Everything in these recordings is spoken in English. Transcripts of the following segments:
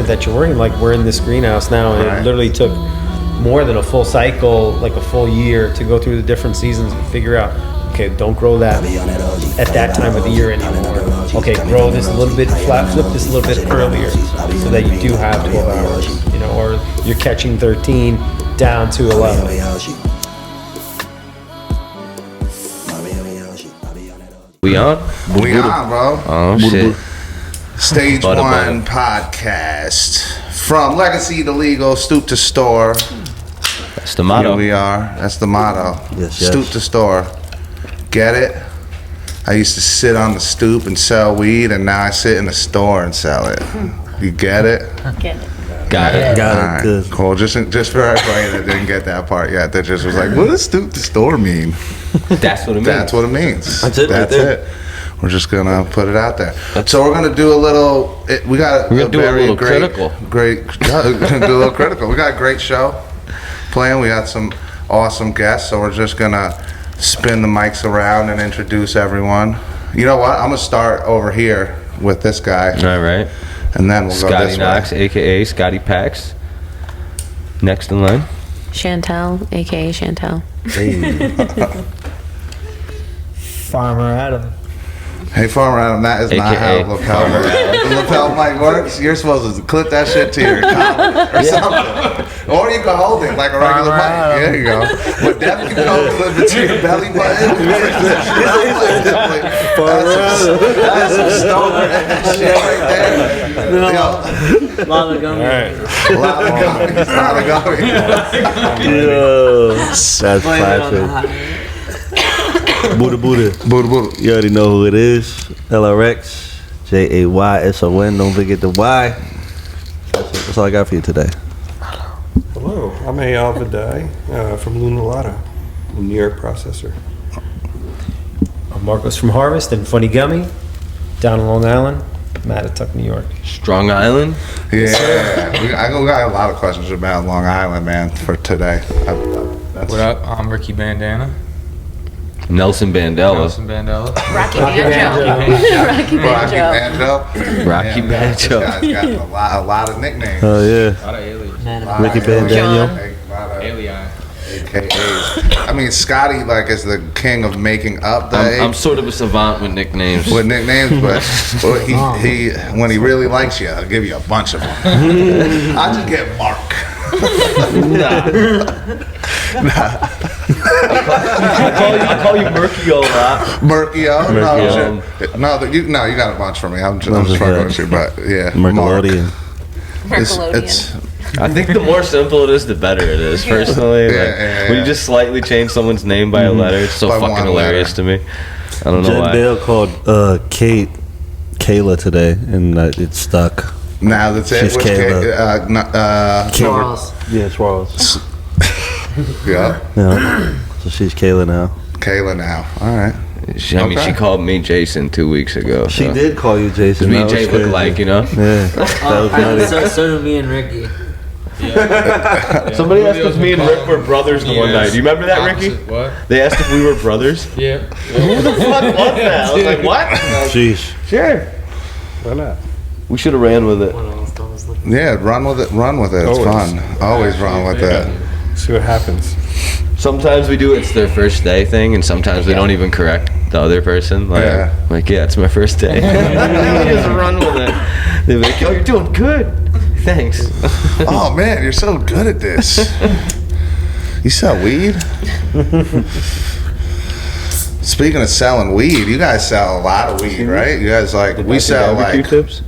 that you're working, like we're in this greenhouse now, and it literally took more than a full cycle, like a full year, to go through the different seasons and figure out, okay, don't grow that at that time of the year anymore. Okay, grow this a little bit flat, flip this a little bit earlier, so that you do have 12 hours, you know, or you're catching 13 down to 11. We on? We on, bro. Oh, shit. Stage one podcast. From legacy to legal, stoop to store. That's the motto. Here we are. That's the motto. Yes. Stoop to store. Get it? I used to sit on the stoop and sell weed, and now I sit in the store and sell it. You get it? Get it. Got it. Got All it. right, Good. cool. Just for everybody that didn't get that part yet, that just was like, what does stoop to store mean? That's what it means. That's what it means. That's it right That's there. it. We're just gonna put it out there. So we're gonna do a little. We got We're gonna do a little critical. Great. We're gonna do a little critical. We got a great show playing. We got some awesome guests. So we're just gonna spin the mics around and introduce everyone. You know what? I'm gonna start over here with this guy, All right. and then we'll go Scotty this Knox, way. a.k.a. Scotty Pax. Next in line. Chantel, aka Chantel. Farmer Adam. Hey, Farmer Adam, that is not how AKA lapel the lapel mic works. You're supposed to clip that shit to your collar or something. Or you can hold it like a regular mic. There you go. But definitely don't clip it to your belly button. That's some stoner ass shit right there. Yo, All right. a lot of gummies. A lot of gummies. Yo, that's classic. Buddha. Buddha, Buddha. You already know who it is. LRX, JAYSON. Don't forget the Y. That's all I got for you today. Hello, I'm Eyal Vadai from Lunalata, a New York processor. I'm Marcos from Harvest and Funny Gummy, down in Long Island, Mattatuck, New York. Strong Island. Yeah, I got a lot of questions about Long Island, man, for today. What up? I'm Ricky Bandana. Nelson Bandela. Nelson Bandela. Rocky Banjo. Rocky Rocky Banjo. Banjo. Rocky Man, Banjo. This guy's got a lot of nicknames. Oh, yeah. A lot of aliens. Ricky Bandana. Alien. AKAs. I mean, Scotty, like, is the king of making up the I'm sort of a savant with nicknames. with nicknames, but he when he really likes you, I'll give you a bunch of them. I just get Mark. I call you Murky a lot. Murkio? Murkio. No, you got a bunch for me. I'm just fucking with you, but yeah. Mercalodian. It's I think the more simple it is, the better it is, personally. Yeah. When you just slightly change someone's name by a letter, it's so By fucking one hilarious to me. I don't know Jen why. Dale called Kayla today, and it stuck. now that's it. She's Which Kayla. Charles. Yeah, Charles. Yeah. Yeah. So she's Kayla now. Kayla now. All right. I mean, she called me Jason 2 weeks ago. She so. did call you Jason. Me That and was Jay look crazy. alike, you know? Yeah. That was funny. So do me and Ricky. Somebody asked if me and Rick were brothers the one night. Do you remember that, Ricky? What? They asked if we were brothers. Yeah. Who the fuck was that? I was like, what? Sheesh. Sure. Why not? We should have ran with it. Yeah, run with it. Run with it. It's Always. fun. Always run with it. See what happens. Sometimes we do it's their first day thing, and sometimes we don't even correct the other person. Like, Yeah. it's my first day. Just run with it. They're like, yo, you're doing good. Thanks. Oh man, you're so good at this. You sell weed? Speaking of selling weed, you guys sell a lot of weed, right? You guys we sell barbecue like tips?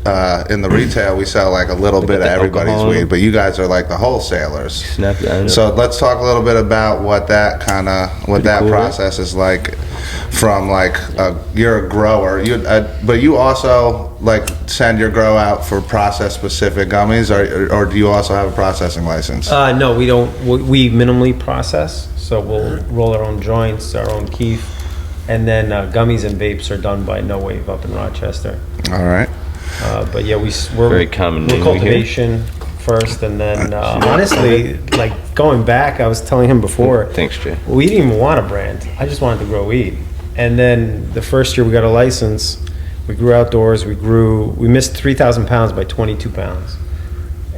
In the retail we sell like a little bit of the everybody's alcohol in weed, them. but you guys are like the wholesalers. Snap that. So let's talk a little bit about what that cool, process is like. From like you're a grower, but you also like send your grow out for process specific gummies, or do you also have a processing license? No, we don't. We minimally process, so we'll roll our own joints, our own keef, and then gummies and vapes are done by No Wave up in Rochester. All right. But yeah, we're Very common name We're we hear. cultivation first, and then honestly, like going back, I was telling him before. Thanks, Jay. We didn't even want a brand. I just wanted to grow weed. And then the first year we got a license, we grew outdoors. We missed 3,000 pounds by 22 pounds.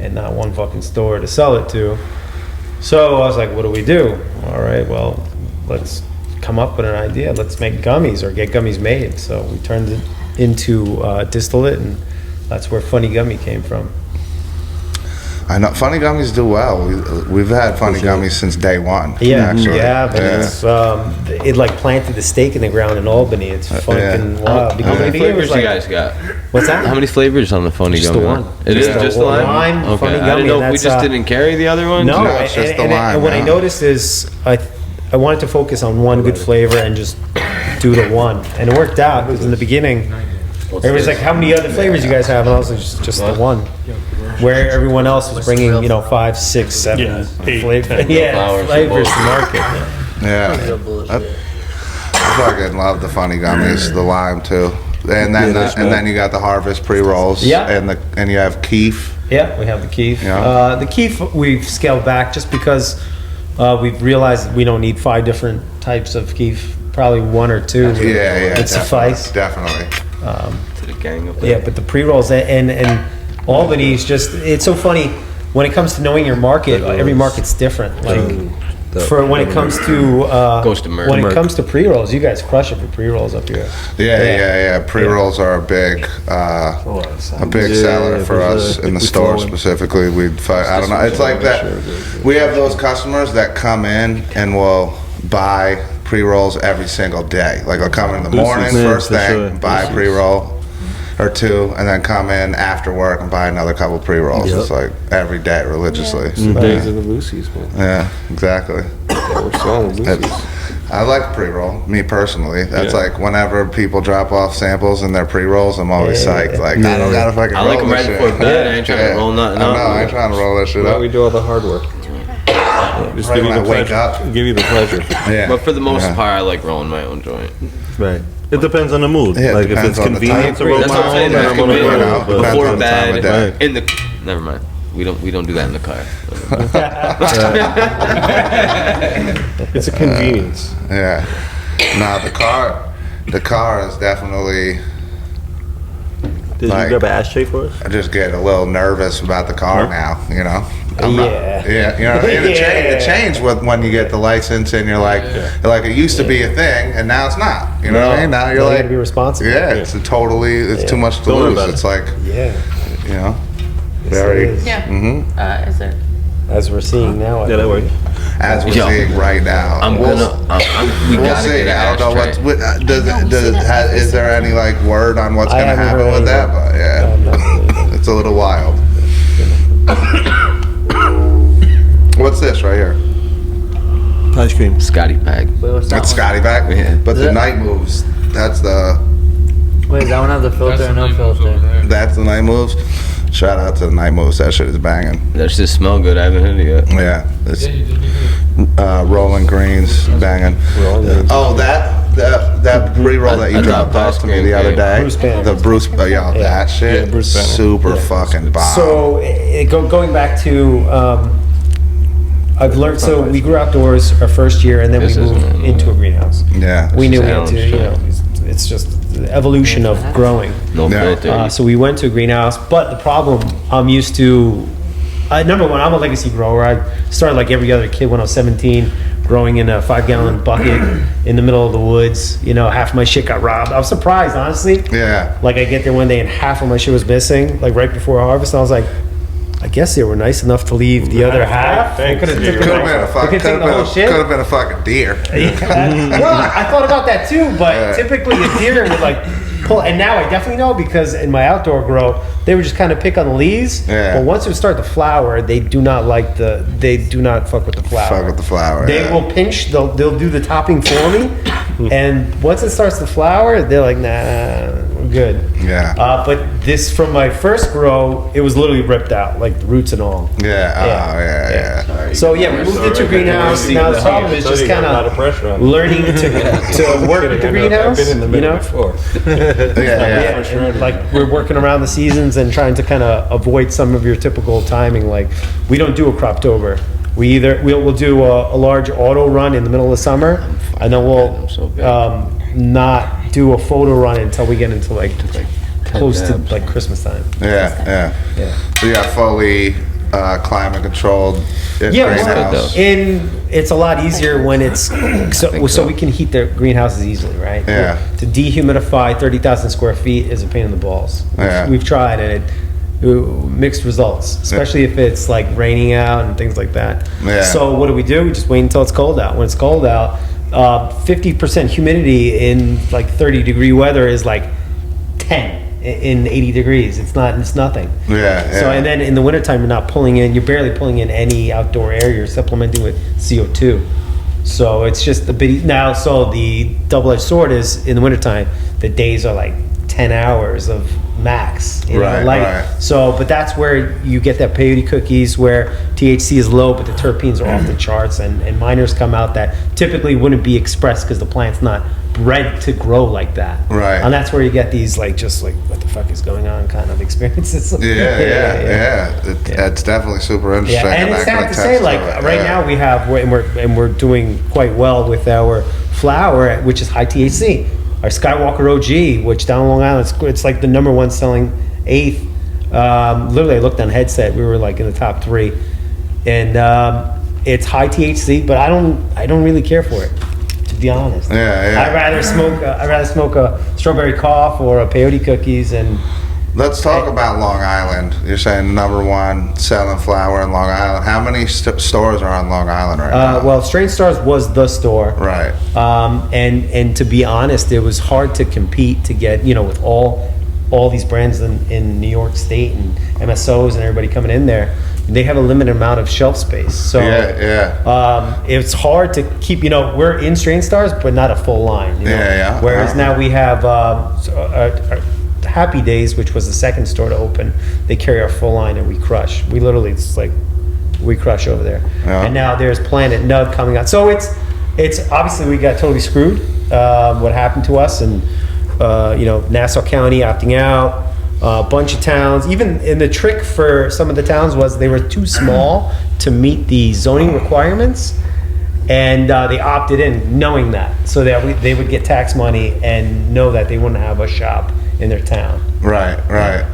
and not one fucking store to sell it to. So I was like, what do we do? All right, well, let's come up with an idea. Let's make gummies or get gummies made. So we turned it into distillate, and that's where Funny Gummy came from. I know Funny Gummies do well. We've had Funny Gummies since day one. Yeah, actually. but it's it like planted the stake in the ground in Albany. It's fucking wild. How many flavors like, you guys got? What's that? How many flavors on the Funny Just Gummy? the one. It is just the lime? Lime, Okay. Funny I Gummy, didn't know and if we that's, just didn't carry the other ones. No, it's just the lime, and what I huh? noticed is I wanted to focus on one good flavor and just do the one, and it worked out. Because in the beginning, everybody's like, "How many other flavors you guys have?" And I was like, "Just the one." Where everyone else was bringing, 5, 6, 7 Yeah, 8, flavors, 10 flavors to market. Yeah. I fucking love the Funny Gummies, the lime too. And then you got the Harvest pre-rolls. Yeah. And you have Keef. Yeah, we have the Keef. Yeah. The Keef we've scaled back just because we've realized we don't need 5 different types of Keef. Probably 1 or 2 would suffice. Definitely. To the gang up there. Yeah, but the pre-rolls and Albany is just, it's so funny when it comes to knowing your market. Every market's different. Like for when it comes to Goes to Merck. when it comes to pre-rolls, you guys crush it for pre-rolls up here. Yeah. Pre-rolls are a big seller for us in the store specifically. I don't know. It's like that. We have those customers that come in and will buy pre-rolls every single day. Like they'll come in the morning, first thing, buy a pre-roll or 2, and then come in after work and buy another couple pre-rolls. It's like every day religiously. The days of the Lucy's, man. Yeah, exactly. We're selling Lucy's. I like pre-roll, me personally. That's like whenever people drop off samples in their pre-rolls, I'm always psyched. Like, I don't gotta fucking I roll like them this right shit. before bed. I ain't trying to roll nothing up. I know, I ain't trying to roll that shit Well, up. we do all the hard work. Just Right give you when the I wake pleasure. up. Give you the pleasure. Yeah. But for the most part, I like rolling my own joint. Right. It depends on the mood. Yeah, it like if depends it's on the convenient to time. roll That's what I'm my saying. own, That's then I'm gonna convenient. roll. But Depends Before on the time of bed, day. in the never mind. We don't do that in the car. It's a convenience. Yeah. Nah, the car is definitely. Did you grab an ashtray for us? I just get a little nervous about the car now. I'm Yeah. it changed when you get the license and you're like it used to be a thing and now it's not. You know what I mean? Now you're You like, gotta be responsible. yeah, it's too much to Don't worry lose. about it. It's like, Yeah. very. Yes, it is. Yeah. Is there? As we're seeing now. Yeah, that works. As we're Yo, seeing right now. we We'll gotta see. get I don't know an is there any like word on what's I gonna haven't happen heard with that? anything. But yeah, it's a little wild. What's this right here? Ice cream. Scotty bag. Wait, what's that That's one? Scotty back. Yeah. But Is the it? night moves. That's the Wait, does that one have the filter or no filter? night moves. Shout out to the night moves. That shit is banging. That shit smell good. I haven't hit it yet. Yeah. It's rolling greens banging. Oh, that pre-roll that you I dropped dropped off to me ice the other cream, day. Bruce Banner. The Bruce, that shit, Bruce Banner. super fucking bomb. So going back to, I've learned. So we grew outdoors our first year, and then This we moved isn't- into a greenhouse. Yeah. We knew we had Sounds to, it's just the evolution of growing. No Yeah. filter. So we went to a greenhouse, but the problem, I'm used to, number one, I'm a legacy grower. I started like every other kid when I was 17, growing in a 5-gallon bucket in the middle of the woods. Half my shit got robbed. I was surprised, honestly. Yeah. Like I get there one day and half of my shit was missing, like right before harvest. And I was like, I guess they were nice enough to leave the other half. They Thanks, could have Steve. taken the whole shit. Could have been a fucking deer. Well, I thought about that too, but typically a deer would like pull. And now I definitely know because in my outdoor grow, they would just kind of pick on the leaves. Yeah. But once it would start to flower, they do not they do not fuck with the flower. Fuck with the flower. They yeah. will pinch. They'll do the topping for me, and once it starts to flower, they're like, nah, we're good. Yeah. But this from my first grow, it was literally ripped out, like the roots and all. Yeah. Oh, yeah. So yeah, we moved into a greenhouse. Now the problem is just kind of learning to work with the greenhouse. I've been in the middle before. Yeah. And like we're working around the seasons and trying to kind of avoid some of your typical timing. Like we don't do a Croptober. We'll do a large auto run in the middle of summer, and then we'll not do a photo run until we get into like close to like Christmas time. Yeah. So you got climate controlled Yeah, greenhouse. and it's a lot easier when it's so we can heat the greenhouses easily, right? Yeah. To dehumidify 30,000 square feet is a pain in the balls. Yeah. We've tried and mixed results, especially if it's like raining out and things like that. Yeah. So what do? We just wait until it's cold out. When it's cold out, 50% humidity in like 30-degree weather is like 10 in 80 degrees. It's nothing. Yeah, So, yeah. and then in the wintertime, you're barely pulling in any outdoor air. You're supplementing with CO2. So it's just a bit, now, so the double-edged sword is in the wintertime, the days are like 10 hours of max, Right, light. right. So, but that's where you get that peyote cookies where THC is low, but the terpenes are off the charts, and minors come out that typically wouldn't be expressed because the plant's not bred to grow like that. Right. And that's where you get these what the fuck is going on kind of experiences. Yeah. It's definitely super interesting. Yeah, and I it's can sad to attest say, to like it, right yeah. now we have, we're doing quite well with our flower, which is high THC. Our Skywalker OG, which down Long Island, it's like the number one selling eighth. Literally, I looked on Headset, we were like in the top 3, and it's high THC, but I don't really care for it, to be honest. Yeah. I'd rather smoke a strawberry cough or a peyote cookies and. Let's talk about Long Island. You're saying number one selling flower in Long Island. How many stores are on Long Island right now? Well, Strange Stars was the store. Right. And to be honest, it was hard to compete to get, with all these brands in New York State and MSOs and everybody coming in there. They have a limited amount of shelf space. So it's hard to keep, we're in Strange Stars, but not a full line. Yeah. Whereas now we have Happy Days, which was the second store to open. They carry our full line and we crush. We literally, we crush over there. Yeah. And now there's Planet Nug coming out. So it's obviously we got totally screwed. What happened to us, and Nassau County opting out, a bunch of towns. Even in the trick for some of the towns was they were too small to meet the zoning requirements, and they opted in knowing that, so that they would get tax money and know that they wouldn't have a shop in their town. Right.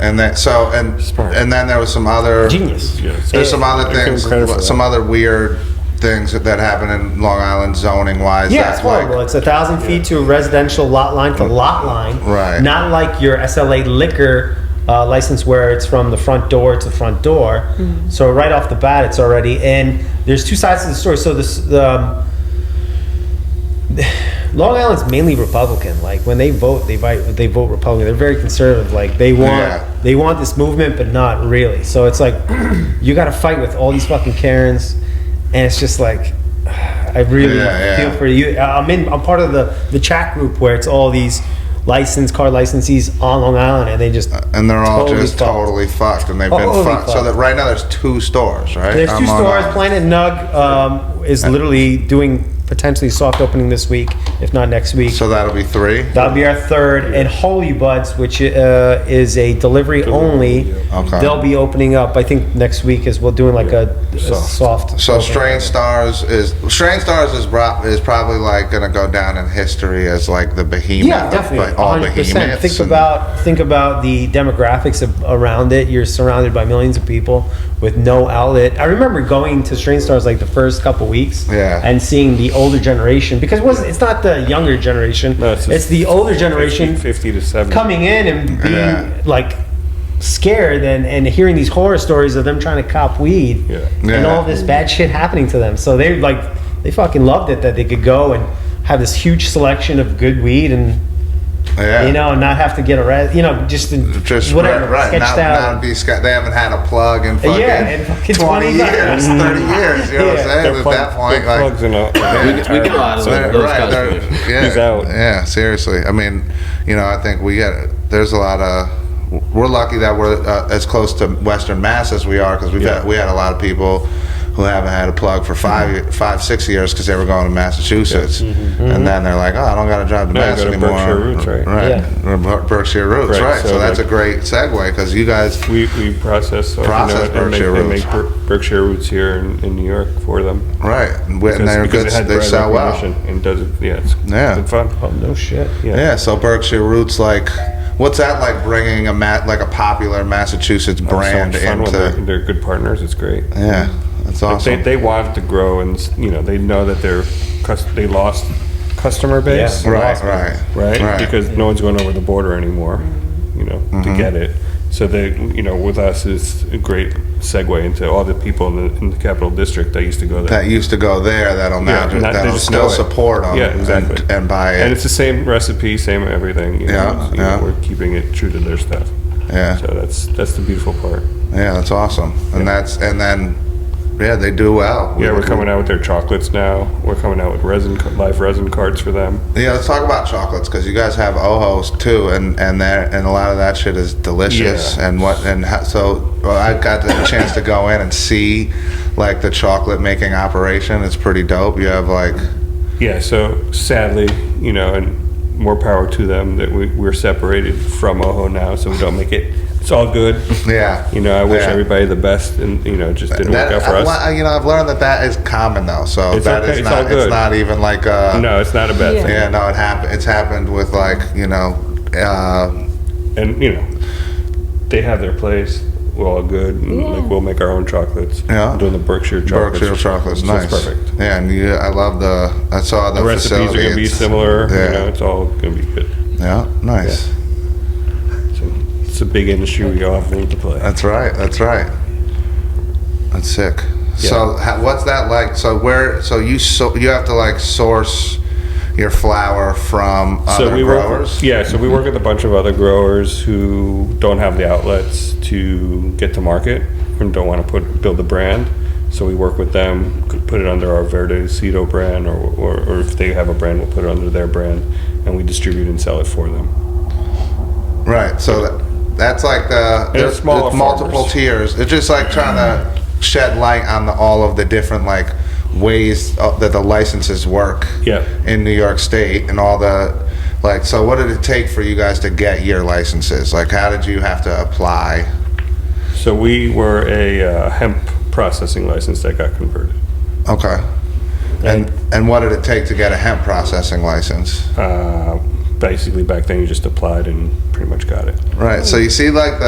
And then and then there was some other Genius. There's some other I give him things, credit for some other weird things that happen in Long Island zoning wise. Yeah, it's horrible. It's 1,000 feet to a residential lot line to lot line. Right. Not like your SLA liquor license where it's from the front door to front door. So right off the bat, it's already. And there's two sides to the story. So Long Island's mainly Republican. Like when they vote, they vote Republican. They're very conservative. Like they want this movement, but not really. So it's like you got to fight with all these fucking Karens, and it's just like I really feel for you. I'm part of the chat group where it's all these car licensees on Long Island, and they just and they're all just totally fucked, and they've been fucked. So that right now there's 2 stores, right? There's 2 stores. Planet Nug is literally doing potentially soft opening this week, if not next week. So that'll be 3. That'll be our 3rd, and Holy Buds, which is a delivery only. Okay. They'll be opening up. I think next week is we're doing like a soft. So Strange Stars is probably like gonna go down in history as like the behemoth. Yeah, definitely. Of, all 100%. behemoths. Think about the demographics around it. You're surrounded by millions of people with no outlet. I remember going to Strange Stars like the first couple weeks, and seeing the older generation, because it's not the younger generation. No, it's the older generation, 50 to 70, coming in and being like scared and hearing these horror stories of them trying to cop weed and all this bad shit happening to them. So they fucking loved it that they could go and have this huge selection of good weed and not have to get arrested, just whatever, sketched out. They haven't had a plug in fucking, in fucking 20 years, 30 years, you know what I'm saying? At that point, plugs in We get a lot of those guys. He's out. Yeah, seriously. I mean, I think there's a lot of, we're lucky that we're as close to Western Mass as we are, because we had a lot of people who haven't had a plug for 5-6 years because they were going to Massachusetts, and then they're like, oh, I don't got to drive to Mass anymore. Berkshire Roots, right? Berkshire Roots, right? So that's a great segue, because you guys we process Berkshire Roots. They make Berkshire Roots here in New York for them, right? And they're good. They sell well, and does it. Yeah, it's been fun. Oh no shit. Yeah. So Berkshire Roots, like, What's that like, bringing like a popular Massachusetts brand so much fun into? when they're good partners. It's great. Yeah, that's awesome. They want to grow, and they know that they lost customer base. Yeah. Right. Because no one's going over the border anymore, to get it. So they, with us is a great segue into all the people in the Capital District that used to go there. That used to go there. That'll now they that'll just still know it. support them. Yeah, exactly. And buy it. And it's the same recipe, same everything. Yeah. We're keeping it true to their stuff. Yeah. So that's the beautiful part. Yeah, that's awesome. And they do well. Yeah, we're coming out with their chocolates now. We're coming out with live resin cards for them. Yeah, let's talk about chocolates, because you guys have Ojos too, and a lot of that shit is delicious. Yeah. So I got the chance to go in and see like the chocolate making operation. It's pretty dope. You have like, yeah. So sadly, and more power to them that we're separated from Ojo now, so we don't make it. It's all good. yeah. I wish everybody the best, and it just didn't work out for us. I've learned that is common though. So It's that okay. is It's not. all good. It's not even like a. No, it's not a bad thing. Yeah, no, it happened. It's happened with like And they have their place. We're all good, and we'll make our own chocolates. Yeah. I'm doing the Berkshire chocolates. Berkshire chocolates, So nice. It's perfect. Yeah, and I saw the recipes are facility. going to be It's- similar. Yeah. It's all going to be good. Yeah, nice. So it's a big industry. We all have room to play. That's right. That's sick. Yeah. So what's that like? So you have to like source your flower from other growers? So we work with a bunch of other growers who don't have the outlets to get to market and don't want to build a brand. So we work with them, could put it under our Verdecido brand, or if they have a brand, we'll put it under their brand, and we distribute and sell it for them. Right. So that's like there's smaller multiple farmers. tiers. It's just like trying to shed light on all of the different like ways that the licenses work in New York State, and all the like. So what did it take for you guys to get your licenses? Like, how did you have to apply? So we were a hemp processing license that got converted. Okay. And what did it take to get a hemp processing license? Basically, back then you just applied and pretty much got it. Right. So you see, like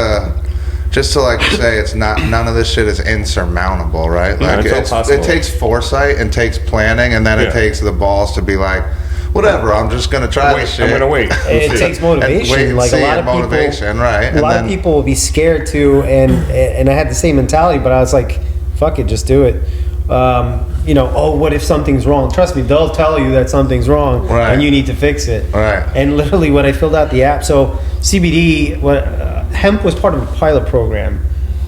just to like say, it's not, none of this shit is insurmountable, right? No, Like it's all possible. it takes foresight and takes planning, and then it takes the balls to be like, whatever, I'm just gonna try this shit. I'm gonna wait. It takes motivation. Wait and Like see, a lot of people, motivation, right? A lot of people will be scared to, and I had the same mentality, but I was like, fuck it, just do it. What if something's wrong? Trust me, they'll tell you that something's wrong, Right. and you need to fix it. Right. And literally, when I filled out the app, so CBD, hemp was part of a pilot program.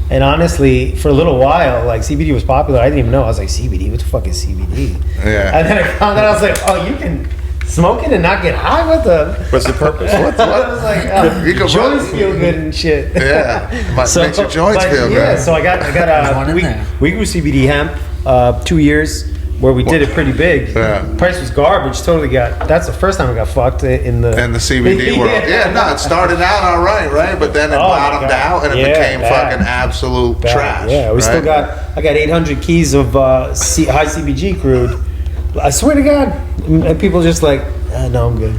And honestly, for a little while, like CBD was popular. I didn't even know. I was like, CBD? What the fuck is CBD? Yeah. And then I found out, I was like, oh, you can smoke it and not get high? What the? What's the purpose? I was like, You can joints run- feel good and shit. Yeah. Makes your joints feel Yeah, good. so I got one in there. we grew CBD hemp 2 years where we did it pretty big. Yeah. Price was garbage. Totally that's the first time I got fucked in the CBD world. Yeah, no, it started out all right? But then it bottomed out, and it became bad. fucking absolute Bad. trash. Yeah, we still I got 800 keys of high CBG crude. I swear to God. And people just like, no, I'm good.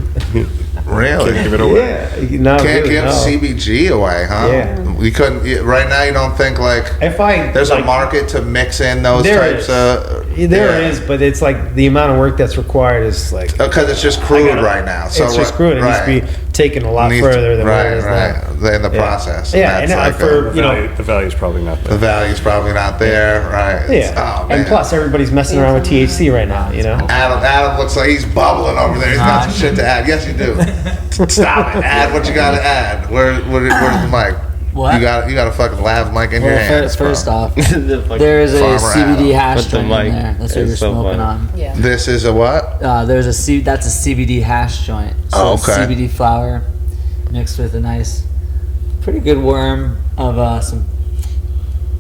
Really? Give it away. Yeah. No, Can't really, give no. CBG away, huh? Yeah. We couldn't. Right now, you don't think like If I there's like, a market to mix in those there types of. There is, but it's like the amount of work that's required is like Because it's just crude right now. So it's just crude. It needs to be taken a lot further than what it is now. in the process. Yeah, and and that's for The value's probably not the there. value's probably not there, right? Yeah, Oh, man. and plus everybody's messing around with THC right now. Adam looks like he's bubbling over there. He's got some shit to add. Yes, you do. Stop it. Add what you got to add. Where's the mic? What? You got a fucking lav mic in your hand. First off, there is a Farmer CBD hash But the joint in mic there. That's what is you're so smoking funny. on. Yeah. This is a what? That's a CBD hash joint. So Oh, it's okay. CBD flower mixed with a nice, pretty good worm of some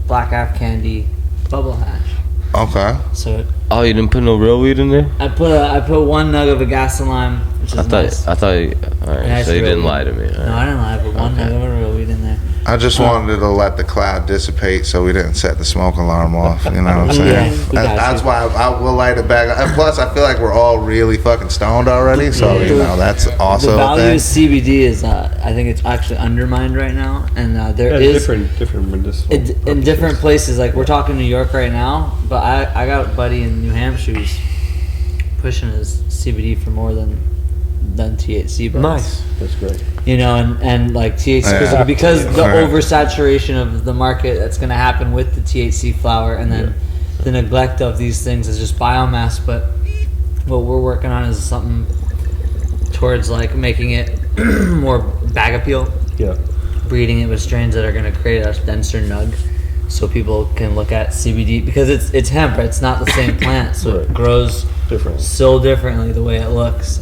black app candy bubble hash. Okay. So Oh, you didn't put no real weed in there? I put one nug of a gasoline, which is nice. I thought. All right, Nice so you real didn't weed. lie to me. All No, right. I didn't lie. I put one nug of a real weed in there. I just wanted to let the cloud dissipate so we didn't set the smoke alarm off. You know what I'm saying? Yeah, we got That's you. why I will light it back. And plus, I feel like we're all really fucking stoned already, so you know that's also The a value thing. of CBD is, I think it's actually undermined right now, and there is different medicinal in different places. Like we're talking New York right now, but I got a buddy in New Hampshire who's pushing his CBD for more than THC buds. Nice. That's great. You know, and like THC Yeah. because the Yeah. oversaturation of the market that's going to happen with the THC flower, and then the neglect of these things is just biomass. But what we're working on is something towards like making it more bag appeal, Yeah. breeding it with strains that are going to create a denser nug, so people can look at CBD because it's hemp, right? It's not the same plant, so it Right. grows Different. so differently the way it looks.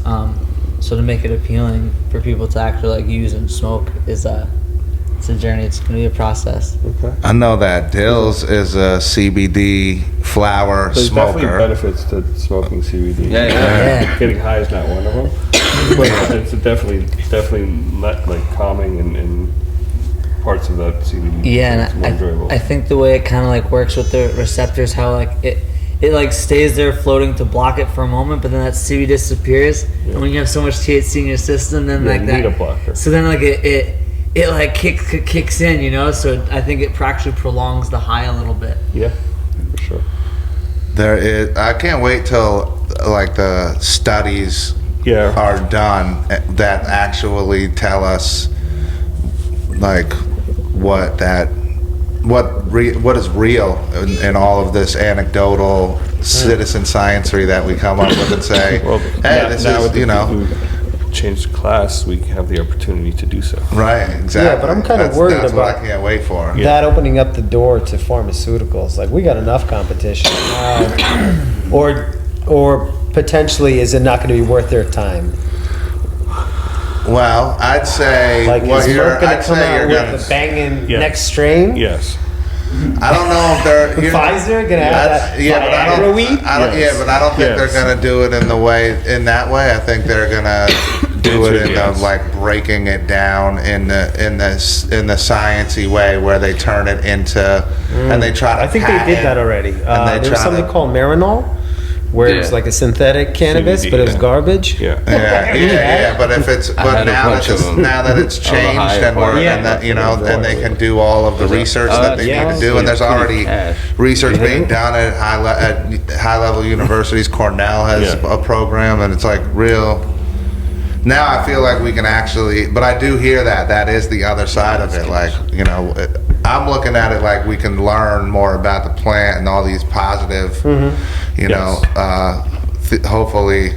So to make it appealing for people to actually like use and smoke it's a journey. It's going to be a process. Okay. I know that Dills is a CBD flower There's definitely smoker. benefits to smoking CBD. Yeah. Getting high is not one of them, but it's definitely not like calming and parts of that CBD. Yeah, it's more and enjoyable. I think the way it kind of like works with the receptors, how like it like stays there floating to block it for a moment, but then that CBD disappears. And when you have so much THC in your system, then Yeah, like you that. need a blocker. So then like it like kicks in, you know. So I think it actually prolongs the high a little bit. Yeah, for sure. There is. I can't wait till like the studies Yeah. are done that actually tell us like what is real in all of this anecdotal citizen sciencery that we come up with and say, Well, hey, this now is, with the you know, people who changed class, we have the opportunity to do so. right, exactly. Yeah, but I'm kind of worried that's about what I can't wait for. that opening up the door to pharmaceuticals. Like we got enough competition, or potentially is it not going to be worth their time? Well, I'd say Like what is you're, Merck going I'd to come say out you're with gonna. the banging Yes. next strain? Yes. I don't know if they're you're- Pfizer gonna have that yeah, but I don't, Viagra weed? Yes. yeah, but I don't think Yes. they're gonna do it in that way. I think they're gonna do it in Yes. the like breaking it down in the sciencey way where they turn it into and they try to. I think they did that already. they There was try something to- called Marinol, where it was Yeah. like a synthetic cannabis, CBD, but it was yeah. garbage. Yeah. Yeah. But if it's had a bunch of them. now that it's On the changed higher and part. and that you know and they can do all of the research that they yeah. need to do, and there's already Cash. research being done at high level universities. Cornell has Yeah. a program, and it's like real. Now I feel like we can actually, but I do hear that is the other side of it. Like, you know, I'm looking at it like we can learn more about the plant and all these positive, you know, hopefully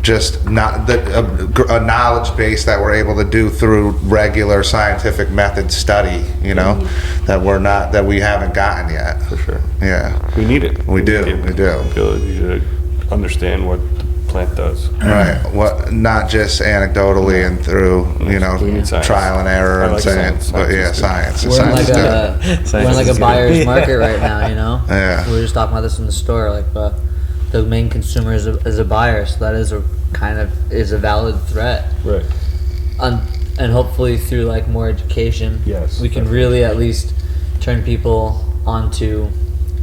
just not a knowledge base that we're able to do through regular scientific method study, you know, that we haven't gotten yet. For sure. Yeah. We need it. We do. need the ability to understand what the plant does. Right. What? Not just anecdotally and through We need science. trial and error I and like saying, science. but yeah, Science science. We're in Science like is good. we're in like a is good. buyer's Yeah. market right now, you know. Yeah. We were just talking about this in the store. Like the main consumer is a buyer, so that is a valid threat. Right. And hopefully through like more education, Yes, we can definitely. really at least turn people onto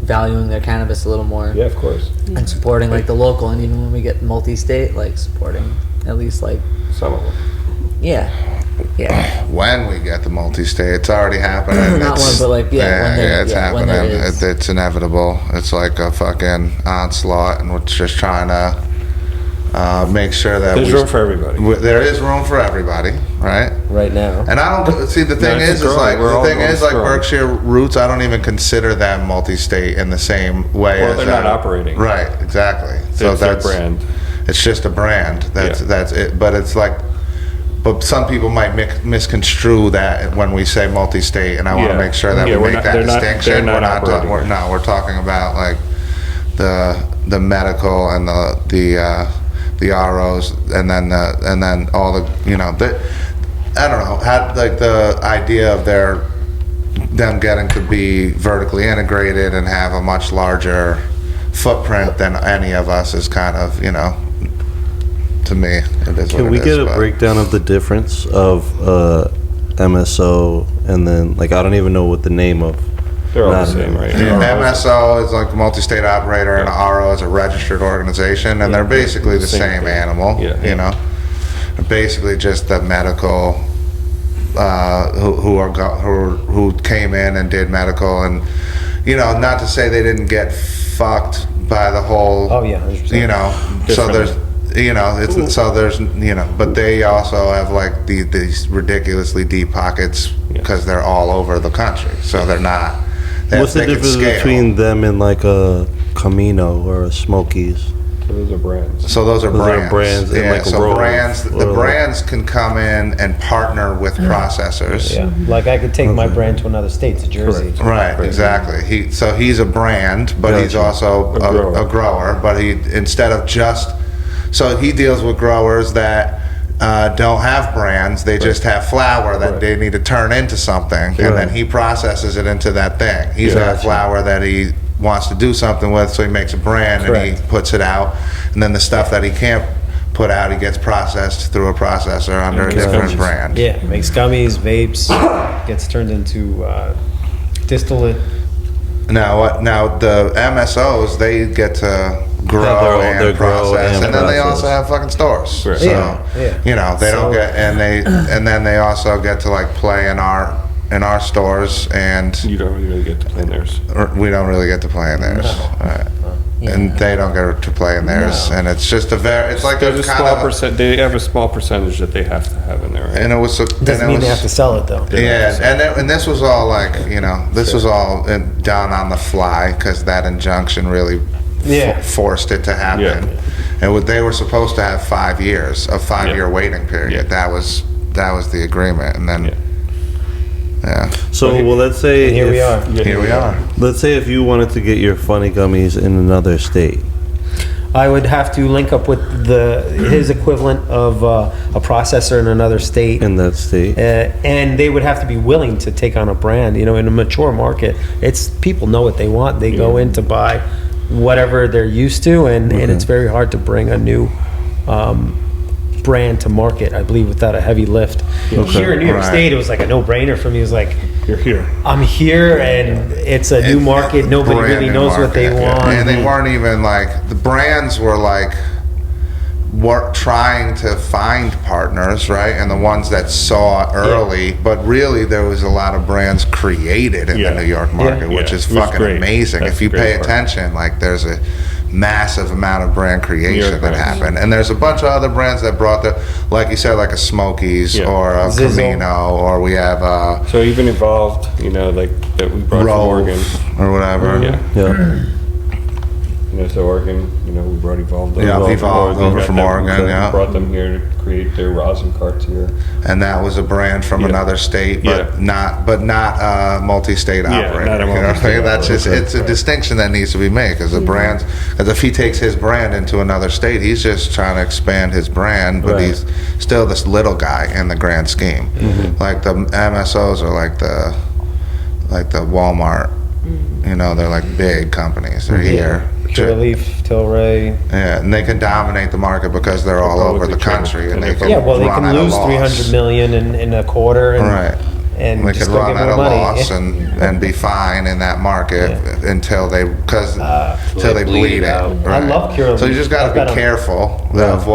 valuing their cannabis a little more Yeah, of course. and supporting like the local. And even when we get multi-state, like supporting at least like Some of them. yeah. When we get the multi-state, it's already happening. Not It's- one, but like, yeah, when there- it's yeah, when happening. there is. It's inevitable. It's like a fucking onslaught, and we're just trying to make sure that There's room for everybody. There is room for everybody, right? Right now. And I don't see the thing No, it's is growing. like We're the all thing going is like strong. Berkshire Roots. I don't even consider them multi-state in the same way. Well, as they're not operating. Right. Exactly. So it's their brand. It's just a brand. That's it. But it's like, but some people might misconstrue that when we say multi-state, and I want to Yeah. make sure that Yeah, we we're make not- that they're not- distinction. they're not we're not operating. we're talking about like the medical and the ROs, and then all the, you know, I don't know, had like the idea of them getting to be vertically integrated and have a much larger footprint than any of us is kind of, you know, to me, it is Can what we it get is, a but- breakdown of the difference of MSO, and then like I don't even know what the name of. They're all the same, right? MSO is like a multi-state operator, and RO is a registered organization, and they're basically the same thing. animal. Yeah. You know, they're basically just the medical who came in and did medical, and you know, not to say they didn't get fucked by the whole. Oh yeah, 100%. You know, so there's. You know, it's so there's you know, but they also have like these ridiculously deep pockets because they're all over the country. So they're not. What's the difference between them and like a Camino or a Smokies? So those are brands. So those are brands. and Yeah. like So rolls. brands. The brands can come in and partner with processors. Yeah, like I could take my brand to another state, to Jersey. Right, exactly. He's a brand, but he's also a grower. But he instead of just so he deals with growers that don't have brands. They just have flower that they need to turn into something, and then he processes it into that thing. He's got flower that he wants to do something with, so he makes a brand and he puts it out. And then the stuff that he can't put out, he gets processed through a processor under a different brand. Yeah, makes gummies, vapes, gets turned into distillate. Now the MSOs, they get to grow and process, and then they also have fucking stores. Right. So you know, they don't get, and then they also get to like play in our stores, and You don't really get to play in theirs. we don't really get to play in theirs. Right. And they don't get to play in theirs, and it's just it's like There's a kind small of percent. They have a small percentage that they have to have in there. Right? and it was Doesn't mean they have to sell it though. Yeah, and this was all like, you know, this was all done on the fly because that injunction really forced it to happen. Yeah. And they were supposed to have 5 years, a 5-year waiting period. Yeah. That was the agreement, and then So well, let's say Here we are. here we are. Let's say if you wanted to get your funny gummies in another state. I would have to link up with his equivalent of a processor in another state. In that state, And they would have to be willing to take on a brand. You know, in a mature market, it's people know what they want. They go in to buy whatever they're used to, and it's very hard to bring a new brand to market, I believe, without a heavy lift. Here in New York State, it was like a no-brainer for me. It was like, You're here. I'm here, and it's a new market. Nobody really knows what they want. And they weren't even like, the brands were like, trying to find partners, right? And the ones that saw early, but really there was a lot of brands created in the New York market, which is fucking amazing. That's if you the pay great part. attention, like there's a massive amount of brand creation that happened. And there's a bunch of other brands that brought like you said, like a Smokies or a Zizzle. Camino, or we have So even evolved, you know, like that we brought from Oregon. or whatever. You know, so Oregon, you know, we brought Evolved. Evolved over from Oregon, Brought them here to create their rosin carts here. And that was a brand from another state, but not multi-state operator. Not a you know what I'm saying? multi-state That's just it's a distinction that needs to be made, because the brands, because if he takes his brand into another state, he's just trying to expand his brand, but he's still this little guy in the grand scheme. Like the MSOs are like the Walmart. You know, they're like big companies. They're here. Pure Leaf, Tilray. Yeah, and they can dominate the market because they're all over the country, and they can Yeah, well, they run can at a lose loss. 300 million in a quarter, and, and they just could go run get at more a money. loss and be fine in that market until they bleed out. I love Pure Leaf. So you just got I've to got be 'em. careful of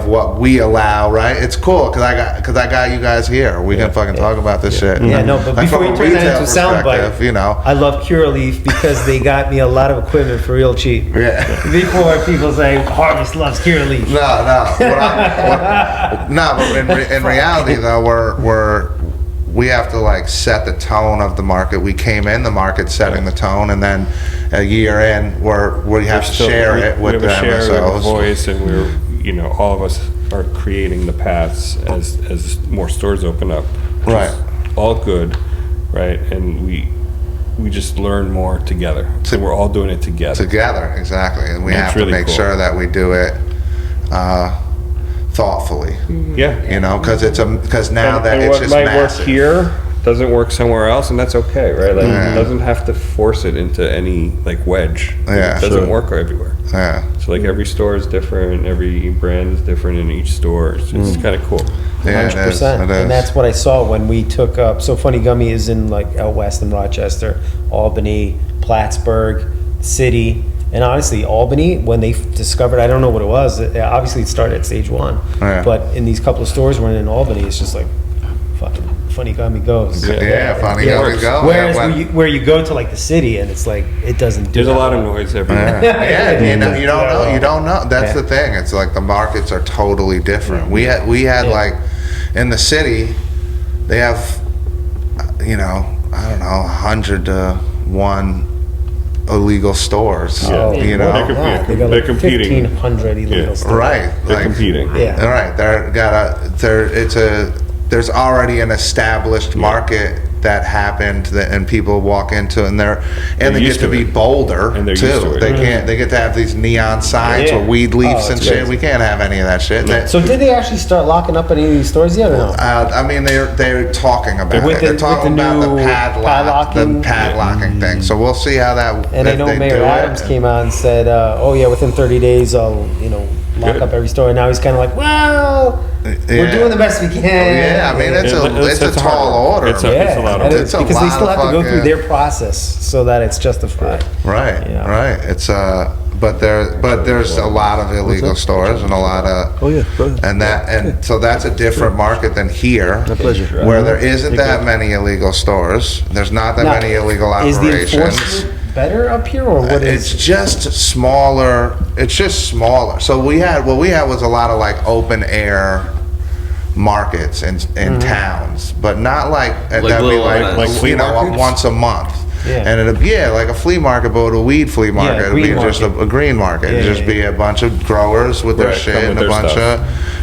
what we allow, right? It's cool because I got you guys here. We can fucking talk about this shit. Yeah, no, but Like, before from you a turn that retail into a soundbite, perspective, you know. I love Pure Leaf because they got me a lot of equipment for real cheap. Yeah. Before people say Harvest loves Pure Leaf. No. But in reality, though, we have to like set the tone of the market. We came in the market setting the tone, and then a year in, we have to share it with the We have a MSOs. voice, and all of us are creating the paths as more stores open up. which is all good, right? And we just learn more together. So we're all doing it together. Together, exactly. And we And have it's to really make cool. sure that we do it thoughtfully. Yeah. You know, because now that And it's what just might massive. work here doesn't work somewhere else, and that's okay, right? Like Yeah. it doesn't have to force it into any like wedge. Yeah, It doesn't sure. work everywhere. Yeah. So like every store is different, every brand is different in each store. It's kind of cool. Yeah, it is. 100%. It is. And that's what I saw when we took up. So Funny Gummy is in like out west in Rochester, Albany, Plattsburgh, City. And honestly, Albany, when they discovered, I don't know what it was. Obviously, it started at stage 1. Yeah. But in these couple of stores we're in Albany, it's just like fucking Funny Gummy goes. Yeah, Funny Yeah. Gummy go. Whereas Yeah, where you go to like the city and it's like it doesn't do There's a that lot of well. noise everywhere. Yeah, you know, you don't know. Yeah. You don't know. That's Yeah. the thing. It's like the markets are totally different. We had Yeah. like in the city, they have, you know, I don't know, 100 to 1 illegal stores. Oh, You know, They're competing. wow, they got They're like competing. 1,500 illegal Yeah. stores. right? They're Like, competing. Yeah. all right, there's already an established market that happened and people walk into and they get used to to be it. bolder And they're too. used to it. They get to have these neon signs Yeah. with weed leaves Oh, and it's shit. crazy. We can't have any of that shit. So did they actually start locking up any of these stores yet or no? I mean, they're talking about With it. the- They're talking with the about the new padlocking padlocking? thing. So we'll see how that. And I if know they do Mayor it. Adams came out and said, "Oh yeah, within 30 days I'll lock Good. up every store." And now he's kind of like, "Well, we're Yeah. doing the best we can." Yeah, I mean, it's a It's hard tall work. order. It's a lot of that work. is, It's a because they lot still of have to go through fucking- their process so that it's justified. Right, Yeah. right. It's but there's a lot of illegal stores and a lot of Oh yeah, go ahead. and so that's a different market than here, My pleasure. where there isn't that many illegal stores. There's not that Now, many illegal Is the operations. enforcement better up here, or what It's is? just smaller. It's just smaller. So what we had was a lot of like open air markets in Mm-hmm. towns, but not like that'd be little like, events. Like flea you know, markets? once a month. Yeah. And it'd like a flea market, but a weed flea market. It'd green be just market. a green market. Yeah, It'd just yeah, be a bunch of growers with their Right, shit come and with a their bunch stuff.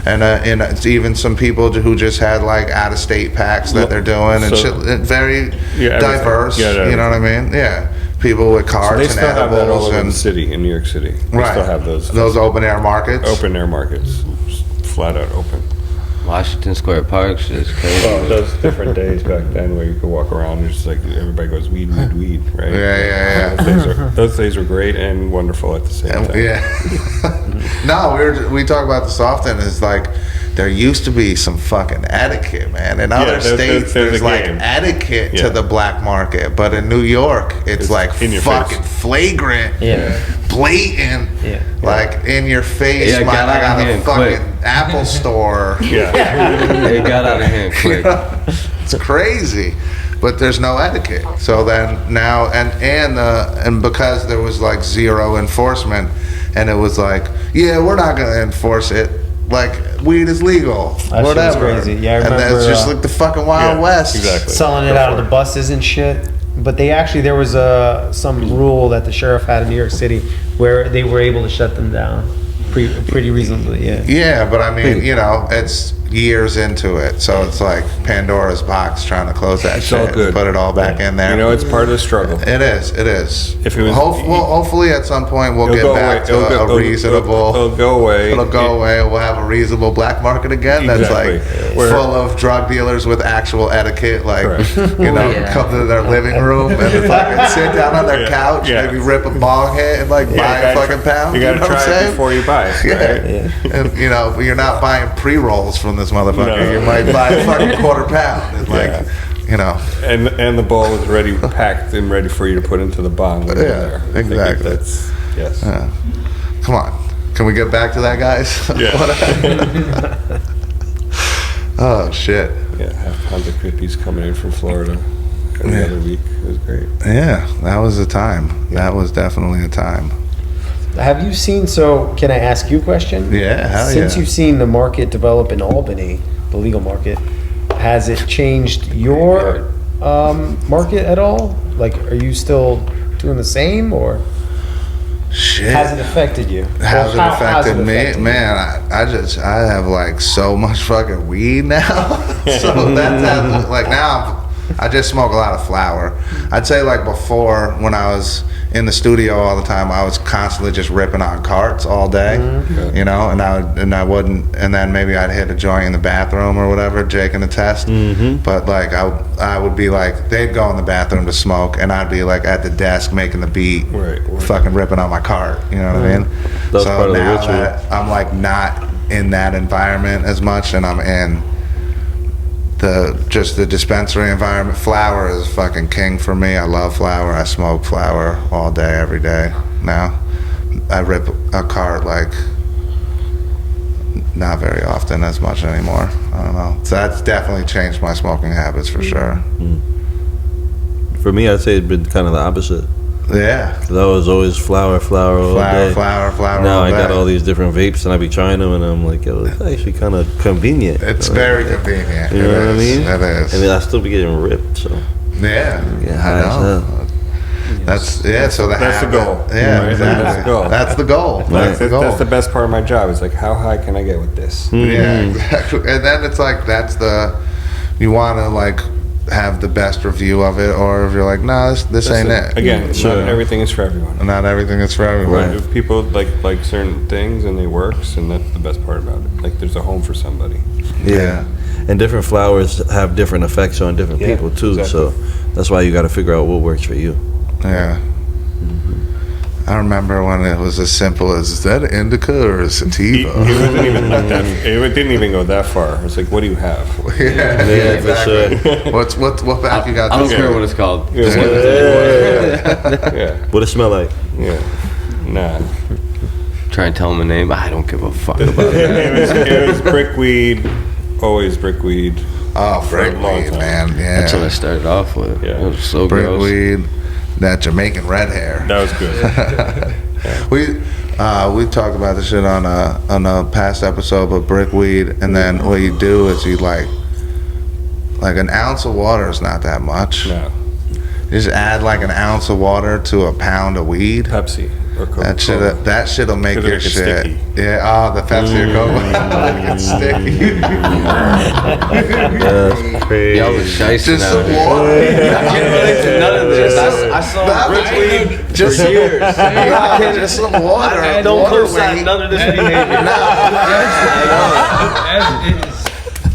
and it's even some people who just had like out of state packs that they're doing and So- shit. It's very Yeah, everything. diverse. Yeah, you know what I mean? Yeah. People with So carts they and still have that all edibles over the and city in New York City. They right. still have those open air markets. open air markets, just flat out open. Washington Square Park shit is crazy. Well, those different days back then where you could walk around and just like everybody goes weed, right? Yeah. Those days were great and wonderful at the same time. Yeah. No, we talk about this often. Is like there used to be some fucking etiquette, man. In other states, there's a like game. etiquette Yeah. to the black market, but in New York, it's like in your fucking face. flagrant, Yeah. blatant, Yeah. like in your face. Yeah, it I got out got of a hand fucking quick. Apple store. Yeah. It got out of hand quick. It's crazy, but there's no etiquette. So then now and because there was like zero enforcement, and it was like, yeah, we're not gonna enforce it. Like weed is legal, That shit was whatever. crazy. Yeah, I and remember, that's just like the fucking Wild Yeah, West. exactly. Selling it Go out of for the it. buses and shit. But there was some rule that the sheriff had in New York City where they were able to shut them down pretty reasonably. Yeah. Yeah, but I mean, it's years into it, so it's like Pandora's box trying to close that shit, all good. and put it all back in there. You know, it's part of the struggle. It is. If it was- hopefully at some point we'll It'll get go back away. to a reasonable. It'll go away. It'll go away. We'll have a reasonable black market again. That's Exactly. like Where- full of drug dealers with actual etiquette. Like Correct. Yeah. come to their living room and fucking sit down on their couch, Yeah. maybe rip a bong hit and like buy You a gotta fucking pound. You gotta know what I'm try it saying? before you buy it. Yeah. Right? And you're not buying pre-rolls from this motherfucker. No. You might buy a fucking quarter pound. And like, And the ball is ready, packed and ready for you to put into the bong. When you're Yeah, there. I think exactly. That's yes. come on. Can we get back to that, guys? Yeah. Oh shit. Yeah, have tons of creepies coming in from Florida every Yeah. other week. It was great. Yeah, that was a time. That was definitely a time. Have you seen? So, can I ask you a question? Yeah, hell Since yeah. you've seen the market develop in Albany, the legal market, has it changed your market at all? Like, are you still doing the same, or Shit. has it affected you? How's it Or how's affected it me? affected you? Man, I have like so much fucking weed now. So that's like now I just smoke a lot of flower. I'd say like before, when I was in the studio all the time, I was constantly just ripping on carts all day, you know, and I wouldn't, and then maybe I'd hit a joint in the bathroom or whatever, Jake can attest. But like I would be like, they'd go in the bathroom to smoke, and I'd be like at the desk making the beat, fucking ripping on my cart. You know what I mean? That's part of the now ritual. that I'm like not in that environment as much, and I'm in the dispensary environment. Flower is fucking king for me. I love flower. I smoke flower all day, every day. Now I rip a cart like not very often as much anymore. I don't know. So that's definitely changed my smoking habits for sure. For me, I'd say it's been kind of the opposite. Yeah. 'Cause I was always flower all day. Flower. Now all I got day. all these different vapes, and I be trying them, and I'm like, yo, it's actually kind of convenient. It's very convenient. You know what I mean? It is. I mean, I still be getting ripped, so. Yeah. high I as know. hell. That's so the That's the habit. goal. Yeah, Right? exactly. That's the goal. That's the goal. That's the goal. That's the best part of my job. It's like, how high can I get with this? Yeah, exactly. And then it's like you want to like have the best review of it, or if you're like, nah, this ain't it. Again, not everything is for everyone. Not everything is for everyone. If people like certain things and they works, and that's the best part about it. Like, there's a home for somebody. Yeah. And different flowers have different effects on different Yeah, people too. exactly. So that's why you got to figure out what works for you. Yeah. I remember when it was as simple as, is that an indica or a It sativa? wasn't even like that. It didn't even go that far. It's like, what do you have? Yeah, exactly. What back you got? I don't this care year? what it's called. Yeah, What it smell like? yeah. Nah. Try and tell him a name. I don't give a fuck about that. It was brickweed. Always brickweed. Oh, For a long brickweed, time. man. Yeah. That's what I started off with. Yeah. It was so gross. Brickweed, that Jamaican red hair. That was good. We talked about this shit on a past episode, but brickweed, and then what you do is you like an ounce of water is not that much. No. You just add like an ounce of water to a pound of weed. Pepsi or Coca-Cola. That shit'll make It'll your make it shit. sticky. Yeah. Oh, the Pepsi or Coca. Make it sticky. That's crazy. Y'all was shicing Just out some here. water. I can't relate to none of this. I saw That was brickweed just for years. just some water. I don't water co-sign weight. none of this behavior.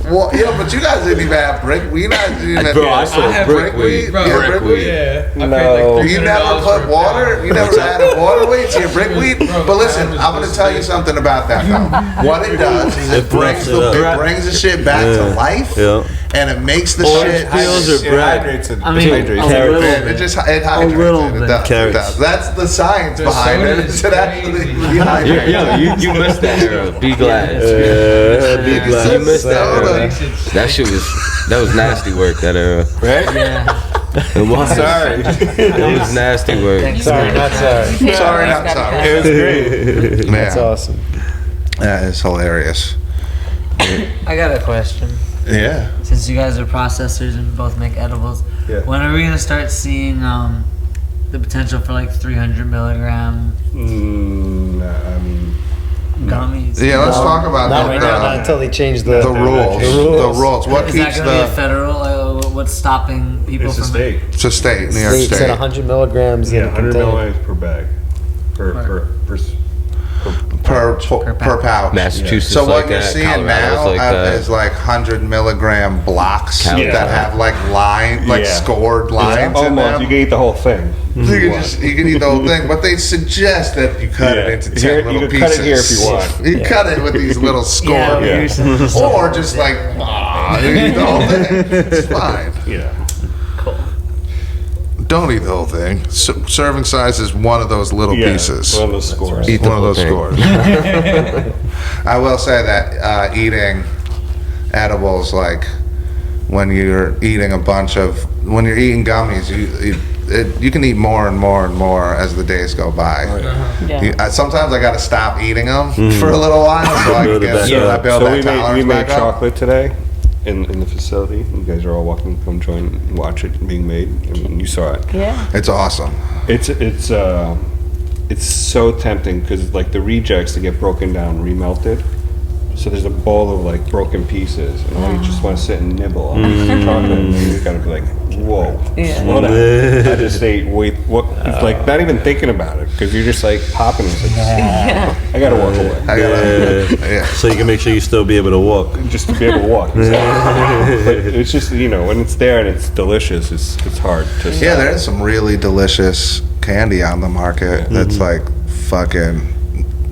Well, yeah, but you guys didn't even have brickweed. Bro, I saw brickweed. Brickweed. Yeah. I No. paid like You $300 never for put a water? You never added water weight to your brickweed? Bro, But listen, I was I'm going to just tell you saying. something about that, though. What it does is it brings it up. it brings the shit back to life, Yeah. and it makes the Orange shit. peels or It bread? hydrates it. I mean, It hydrates a it. little It just it hydrates little it. It bit. does. It Carrots. does. That's the science The behind soda it. is It actually crazy, bro. dehydrates. You missed that era. Be glad. Be glad. You missed that Soda. era. That shit was nasty work, that era. Right? Yeah. It was. Sorry. It was nasty work. Sorry, not sorry. Sorry, not sorry. It was great. That's Man, awesome. that is hilarious. I got a question. Yeah. Since you guys are processors and both make edibles, Yeah. when are we gonna start seeing the potential for like 300 milligram Nah, I mean, gummies? Yeah, let's talk about Not right now, not until they change the rules. The rules. What Is keeps that gonna be a the federal? What's stopping people it's a from? state. it's a state, New York State said State. 100 milligrams in Yeah, a 100 container. milliliters per bag. Per pouch. Massachusetts So what like you're that. seeing Colorado's now like that. is like 100 milligram blocks California. that have like Yeah. scored lines in Almost. them. You can eat the whole thing. You can eat the whole thing, but they suggest that you cut it Yeah. into 10 Here, little you can pieces. cut it here if you want. You cut it with these little scored, Yeah. or just like you eat the whole thing. It's fine. Yeah. Don't eat the whole thing. Serving size is one of those little Yeah, pieces. one of those scores. Eat the One of whole those thing. scores. I will say that eating edibles, like when you're eating when you're eating gummies, you can eat more and more and more as the days go by. Yeah. Sometimes I got to stop eating them for a little while so I can get I build So that we tolerance made back up. chocolate today in the facility. You guys are all welcome to come join and watch it being made. I mean, you saw it. Yeah. It's awesome. It's so tempting because like the rejects to get broken down, remelted. So there's a bowl of like broken pieces, and all you just want to sit and nibble on the chocolate. And you gotta be like, whoa, Yeah. slow down. I just say, wait, what? It's like not even thinking about it because you're just like popping. It's like, I gotta walk away. I gotta, yeah. So you can make sure you still be able to walk. Just to be able to walk. But it's just, when it's there and it's delicious, it's hard to stop. Yeah, there's some really delicious candy on the market that's like fucking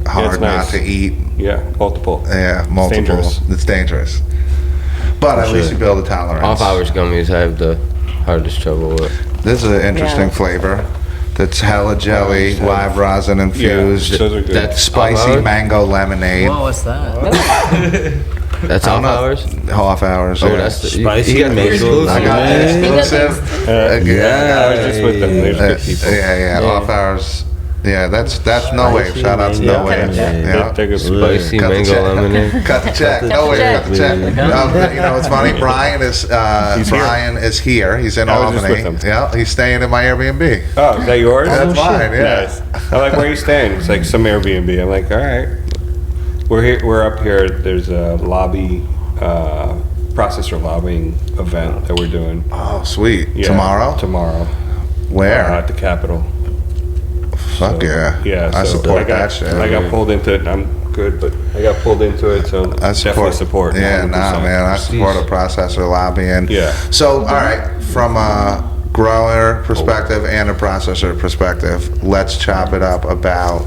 hard not nice. to eat. Yeah, multiple. Yeah, multiple. It's dangerous. But at least you build a tolerance. Off hours gummies I have the hardest trouble with. This is an interesting flavor. That's hella jelly, live rosin infused. Yeah, those are good. That's Spicy off-hours? mango lemonade. Whoa, what's that? That's I don't off know. hours? Off hours. Oh, yeah. that's the Spicy you got the mango exclusive. I got the exclusive. I was just with them. There's good people. Yeah. Off hours. Yeah, that's No Wave. Shout out to No Wave. Yeah. They're good. Spicy Cut the mango check. lemonade. Cut the check. No Wave. Cut the check. It's funny. Brian is here. He's in I was just Albany. with him. Yeah, he's staying in my Airbnb. Oh, is that yours? That's mine. Yeah. Nice. I'm like, where are you staying? It's like some Airbnb. I'm like, all right. We're here. We're up here. There's a lobby, processor lobbying event that we're doing. Oh, sweet. Yeah, Tomorrow? Tomorrow. Where? At the Capitol. Fuck So, yeah. Yeah. I so support got, that shit. I got pulled into it, and I'm good, but I got pulled into it, so I definitely support. Yeah, 100%. man. I support a processor lobbying. Yeah. So, all right, from a grower perspective and a processor perspective, let's chop it up about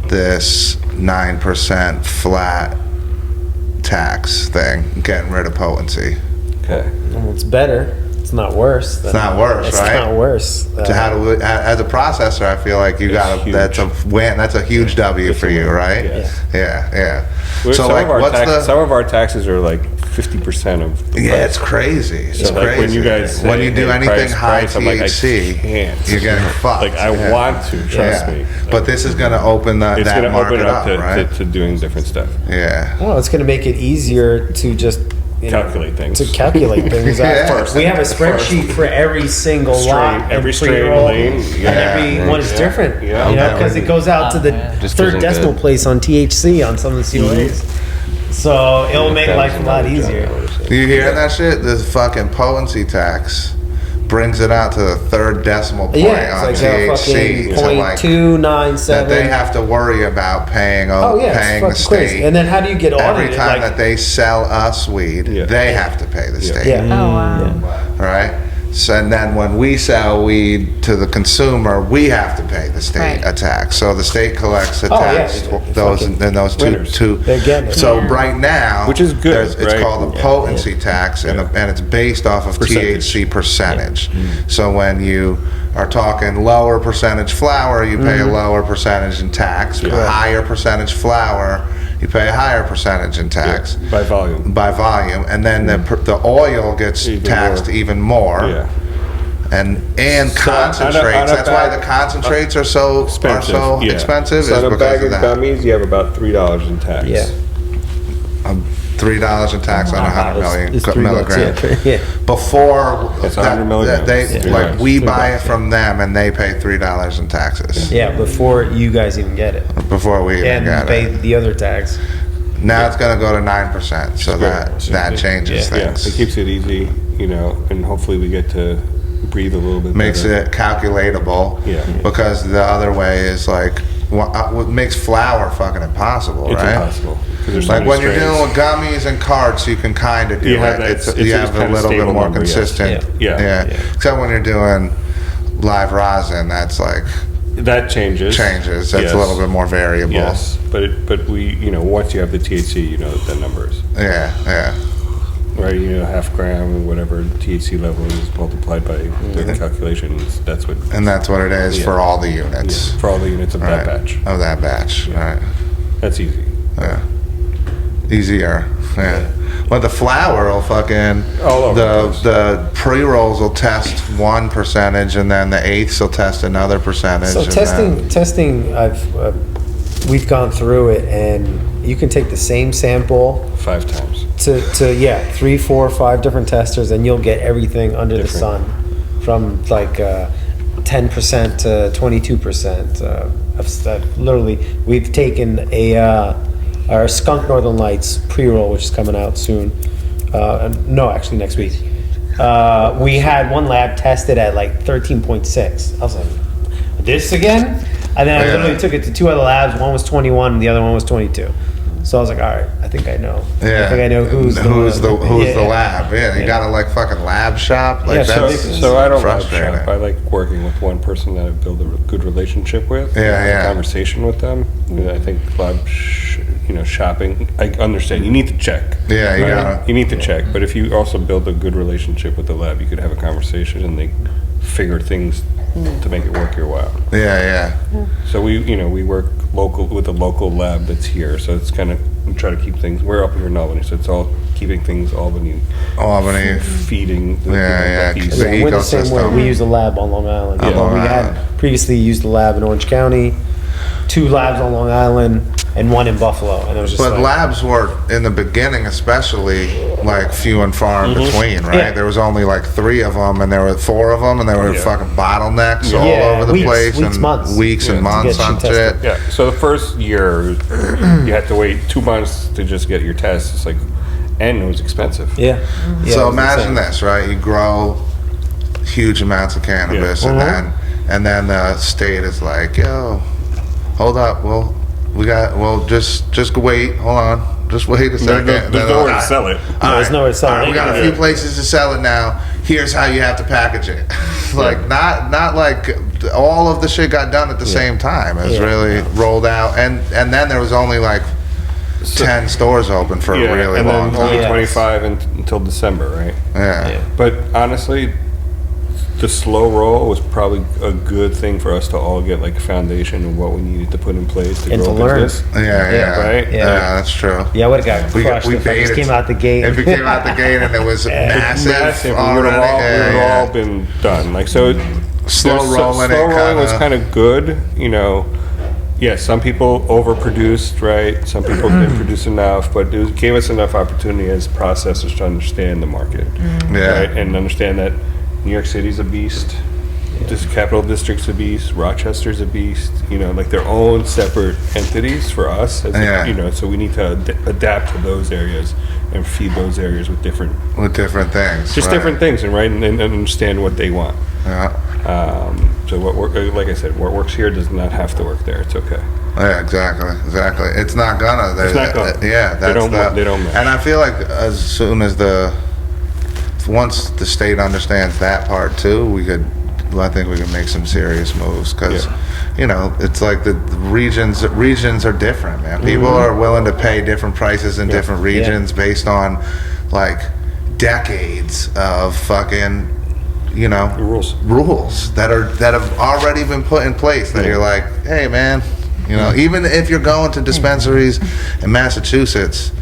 this 9% flat tax thing, getting rid of potency. Okay. Well, it's better. It's not worse. It's not worse, It's right? not worse. So how do we, as a processor, I feel like you got huge. that's a win. That's a huge W It's for a you, win, right? yes. Yeah. Well, So some like, of our what's some of our taxes are like 50% of the Yeah, price. it's crazy. It's So, like, crazy. when you guys when say, you do hey, anything high price, I'm like, I THC, can't. you're getting fucked. Like, I want to, trust me. But this is going to open It's that going to market open it up, right? to doing different stuff. Yeah. Well, it's going to make it easier to just Calculate things. To calculate things. Yeah. We have a spreadsheet for every single Strain, lot, every and strain pre-roll, lane, and yeah. every one is different. Yeah. You know, because it goes out to the Just third isn't decimal good. place on THC on some of the COAs. So it'll make life a lot easier. You hear that shit? This fucking potency tax brings it out to the third decimal point Yeah, on it's like a THC. fucking So like, that 0.297. they have to worry about paying Oh yeah, paying the it's fucking state. crazy. And then how do you get audited? Every time like, that they sell us weed, Yeah. they have to pay the state. yeah. Oh, wow. Right? So, and then when we sell weed to the consumer, we have to pay the state Right. a tax. So the state collects a Oh, yeah. tax. Those Fucking and those winners. two. They're getting it. So Yeah. right now, Which is good, there's- It's right? called a Yeah. potency tax, and it's based off of Percentage. THC percentage. So when you are talking lower percentage flower, you pay a lower percentage in tax. Yeah. Higher percentage flower, you pay a higher percentage in tax. By volume. By volume, and then the oil gets Even taxed more. even more, Yeah. and So on a concentrates. That's why bag- the concentrates are so Expensive. yeah. expensive. So Is on a because bag of of that. gummies, you have about $3 in tax. Yeah. $3 in tax on 100 million It's $3, milligrams. yeah. Before It's 100 milligrams. they It's like $3. we buy it from them, and they pay $3 in taxes Yeah, before you guys even get it. before we even And get pay it. the other tax. Now it's going to go to 9%, so that changes Yeah, things. it keeps it easy, and hopefully we get to breathe a little bit Makes better. it calculatable. Yeah. Because the other way is like what makes flour fucking impossible, It's right? impossible. 'cause there's so Like many when you're strains. dealing with gummies and carts, you can kind of do You have it. that- It's, it's you a have a kinda little bit stable more number, yes. consistent. Yeah. Except when you're doing live rosin, that's like That changes. changes. That's Yes. a little bit more variable. Yes, but we, once you have the THC, you know the numbers, Yeah. right? Half gram, whatever THC level is multiplied by the calculations. That's what. And that's what it is Yeah. for all the units. For all the units of Right. that batch. Of that batch. Right. That's easy. Yeah. Easier. Yeah. But the flour will fucking All over the place. the pre-rolls will test one percentage, and then the eighths will test another percentage. So and testing, we've gone through it, and you can take the same sample 5 times. to 3, 4, 5 different testers, and you'll get everything under the sun, from like 10% to 22%. Literally, we've taken our Skunk Northern Lights pre-roll, which is coming out soon. No, actually next week. We had one lab tested at like 13.6. I was like, this again? And then I literally took it to 2 other labs. One was 21 and the other one was 22. So I was like, all right, I think I know. Yeah. I think I know who's the lab. Yeah, you gotta like fucking lab shop. Like So I don't lab frustrating. shop. I like working with one person that I build a good relationship with. Yeah, have yeah. A conversation with them. And I think shopping. I understand. You need to check. Yeah, you gotta. You need to check. But if you also build a good relationship with the lab, you could have a conversation and they figure things to make it work your while. Yeah. So we work local with a local lab that's here. So it's kind of, we try to keep things. We're up here in Albany, so it's all keeping things Albany feeding. The east. The we're the same way. ecosystem. We use a lab on Long Island. On Long we Island. had previously used a lab in Orange County, 2 labs on Long Island, and 1 in Buffalo. And it was just But like, labs were, in the beginning especially, like few and far in between, right? Yeah. There was only like 3 of them, and there were 4 of them, and there were fucking bottlenecks all over the place, weeks, and months. weeks and To months get on shit shit. tested. Yeah. So the first year, you had to wait 2 months to just get your test. It's like, and it was expensive. Yeah. So imagine this, right? You grow huge amounts of cannabis, and then the state is like, yo, hold up, just wait, hold on, just wait a second. There's nowhere to sell it. There's nowhere to sell it. We got a few places to sell it now. Here's how you have to package it. Like not like all of the shit got done at the same time. It was really rolled out, and then there was only like 10 stores open for a really and long then only time. 25 until December, right? Yeah. But honestly, the slow roll was probably a good thing for us to all get like a foundation of what we needed to put in place to And grow to learn. business. Yeah. Right? Yeah, that's true. Yeah, I would have got crushed if I just baited- came out the gate. If it came out the gate and it was massive We would already, have all been done. Like slow rolling was kind of good, Yeah, some people overproduced, right? Some people didn't produce enough, but it gave us enough opportunity as processors to understand the market, right? And understand that New York City's a beast, this Capital District's a beast, Rochester's a beast. Like their own separate entities for us. So we need to adapt to those areas and feed those areas with different things, just different things, and and understand what they want. Yeah. So like I said, what works here does not have to work there. It's okay. Yeah, exactly. It's not gonna. It's not gonna. Yeah, They don't match. And I feel like as soon as once the state understands that part too, I think we can make some serious moves, because it's like the regions are different, man. People are willing to pay different prices in different regions based on like decades of fucking rules that have already been put in place, that you're like, hey man, even if you're going to dispensaries in Massachusetts,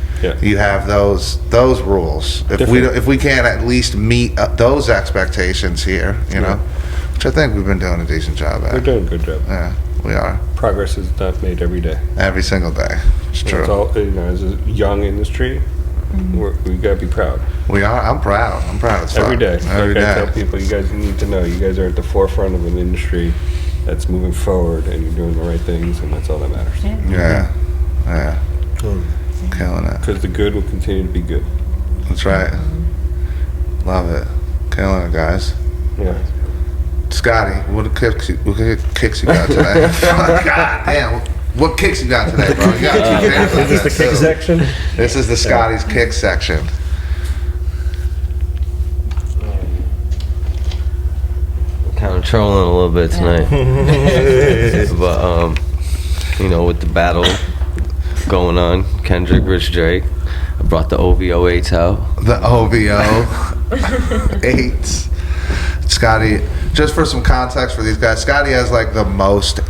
you have those rules. If we can't at least meet those expectations here, which I think we've been doing a decent job at. We're doing a good job. Yeah, we are. Progress is not made every day. Every single day. It's true. It's all, as a young industry, we gotta be proud. We are. I'm proud. I'm proud as fuck. Every day. Every day. I tell people, you guys need to know, you guys are at the forefront of an industry that's moving forward, and you're doing the right things, and that's all that matters. Yeah. Killing it. Because the good will continue to be good. That's right. Love it. Killing it, guys. Yeah. Scotty, what kicks you got today? God damn. What kicks you got today, bro? You got two bands. Is this the kick section? This is the Scotty's kick section. Kind of trolling a little bit tonight. But, with the battle going on, Kendrick, Rich Drake, I brought the OVO 8s out. The OVO 8s. Scotty, just for some context for these guys, Scotty has like the most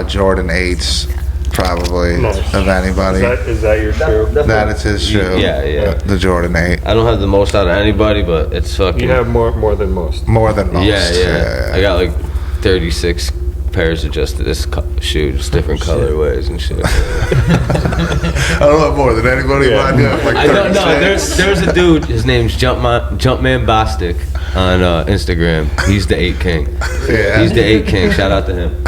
Jordan 8s probably of anybody. Is that your shoe? That is his shoe. Yeah. The Jordan 8. I don't have the most out of anybody, but it's fucking... You have more than most. More than most. Yeah. I got like 36 pairs of just this shoe, just different colorways and shit. I don't have more than anybody, but I do have like 36. There's a dude, his name's Jumpman Bostic on Instagram. He's the 8 King. Yeah. He's the 8 King. Shout out to him.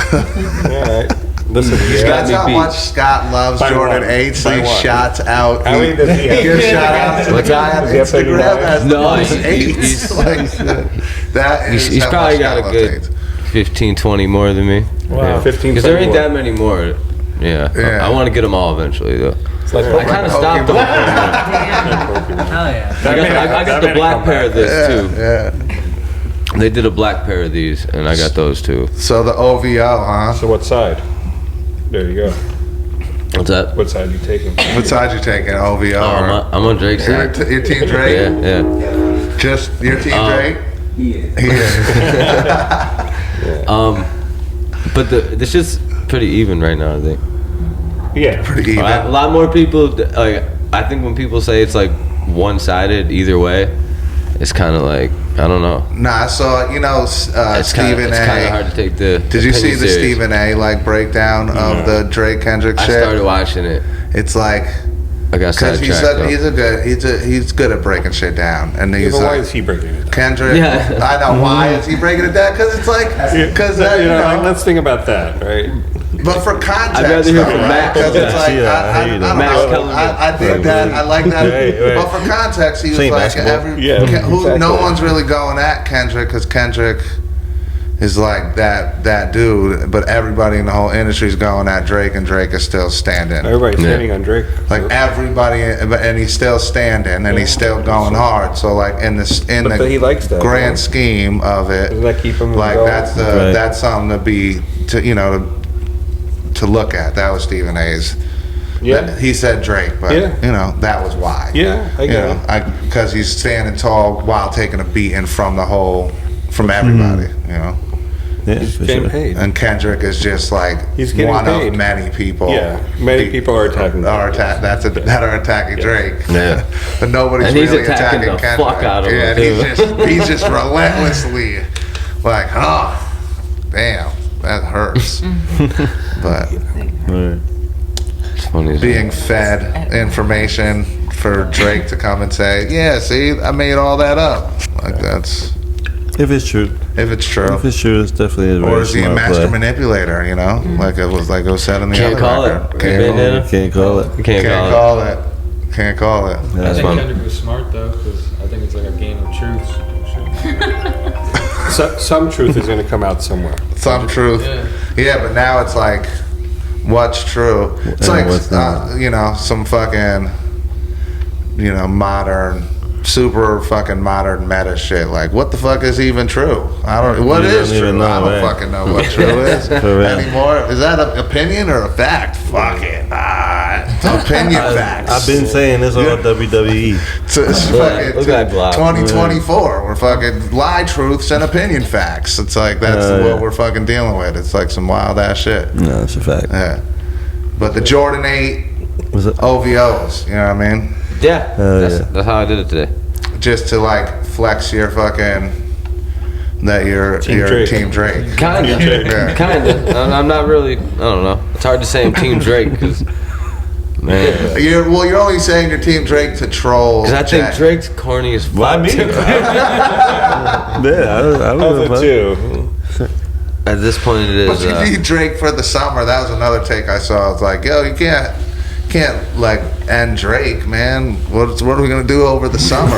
Alright. Listen, That's how much Scott loves By Jordan one. 8s. By He one. shouts out. How many does he have? Gives shout outs to the guy on Does he have Instagram 39? as No, most he's- 8s. Like, that is He's how probably much got a Scott good loves 8s. 15, 20 more than me. Wow. 15. Because there ain't that many more. Yeah. Yeah. I want to get them all eventually, though. It's like I kind of stopped them. Hell yeah. I got the black pair of this, too. Yeah. They did a black pair of these, and I got those, too. So the OVO, huh? So what side? There you go. What's that? What side are you taking? What side you taking, OVO? Oh, I'm on Drake's Your side. your team Drake? Yeah. Just your team Drake? He is. But it's just pretty even right now, I think. Yeah. Pretty even. A lot more people, like, I think when people say it's like one-sided either way, it's kind of like, I don't know. Nah, I saw, It's kind of Stephen A. hard to take the. Did you see opinion the serious. Stephen A. like breakdown of the Drake Kendrick I shit? started watching it. It's like, I got because sidetracked. though. he's good at breaking shit down, and he's But why like is he breaking it down? Kendrick. Yeah. I know why is he breaking it down? Because it's like because you know, like, let's think about that, right? But for context, I'd rather hear though, from right? Max. Because it's like Yeah, I I hear you. don't Max know. Kellerman. I think that I like that. Right. But for context, he was Same like basketball. Yeah, no exactly. one's really going at Kendrick because Kendrick is like that dude, but everybody in the whole industry is going at Drake, and Drake is still standing. Everybody's standing on Drake. Like everybody, and he's still standing, and he's still going hard. So like in But the he likes that, grand right? scheme of it, Doesn't that keep him like going? that's that's something to look at. That was Stephen A's. Yeah. He said Drake, but Yeah. that was why. Yeah, I get it. Because he's standing tall while taking a beating from everybody. Yeah, He's for getting sure. paid. And Kendrick is just like He's getting one paid. of many people. Yeah, many people are attacking that are attacking Drake. Yeah. But nobody's And he's really attacking the Kendrick. fuck out of him, Yeah, and too. he's just relentlessly like, oh, damn, that hurts. But Right. It's funny as being fed information for Drake to come and say, yeah, see, I made all that up. Like that's If it's true. if it's true. If it's true, it's definitely a Or very is he a smart master play. manipulator, like it was said in the Can't other call record. it. Can't, Bandana. Can't call it. You can't call it. Can't call it. Yeah, I that's think fun. Kendrick was smart though, because I think it's like a game of truth. Some truth is going to come out somewhere. Some truth. Yeah, but now it's like, what's true? It's And what's not. like, some fucking, modern, super fucking modern meta shit. Like, what the fuck is even true? What You is don't true? even know, I don't right? fucking know what true is For real. anymore. Is that an opinion or a fact? Fucking opinion facts. I've been saying this on WWE. So it's Look fucking at Glock. 2024. We're fucking lie truths and opinion facts. It's like that's Yeah. what we're fucking dealing with. It's like some wild ass shit. No, that's a fact. Yeah. But the Jordan 8 Was it? OVOs, you know what I mean? Yeah. yeah. That's how I did it today. Just to like flex your fucking that you're Drake. Team Drake. Kinda. Yeah. Kinda. I'm not really. I don't know. It's hard to say I'm Team Drake because, man. You're only saying you're Team Drake to troll. Because I think Jack. Drake's corny as fuck. Why me? too. Yeah, I don't know. Other two. At this point, it But is. you need Drake for the summer. That was another take I saw. It's like, yo, you can't like end Drake, man. What are we gonna do over the summer?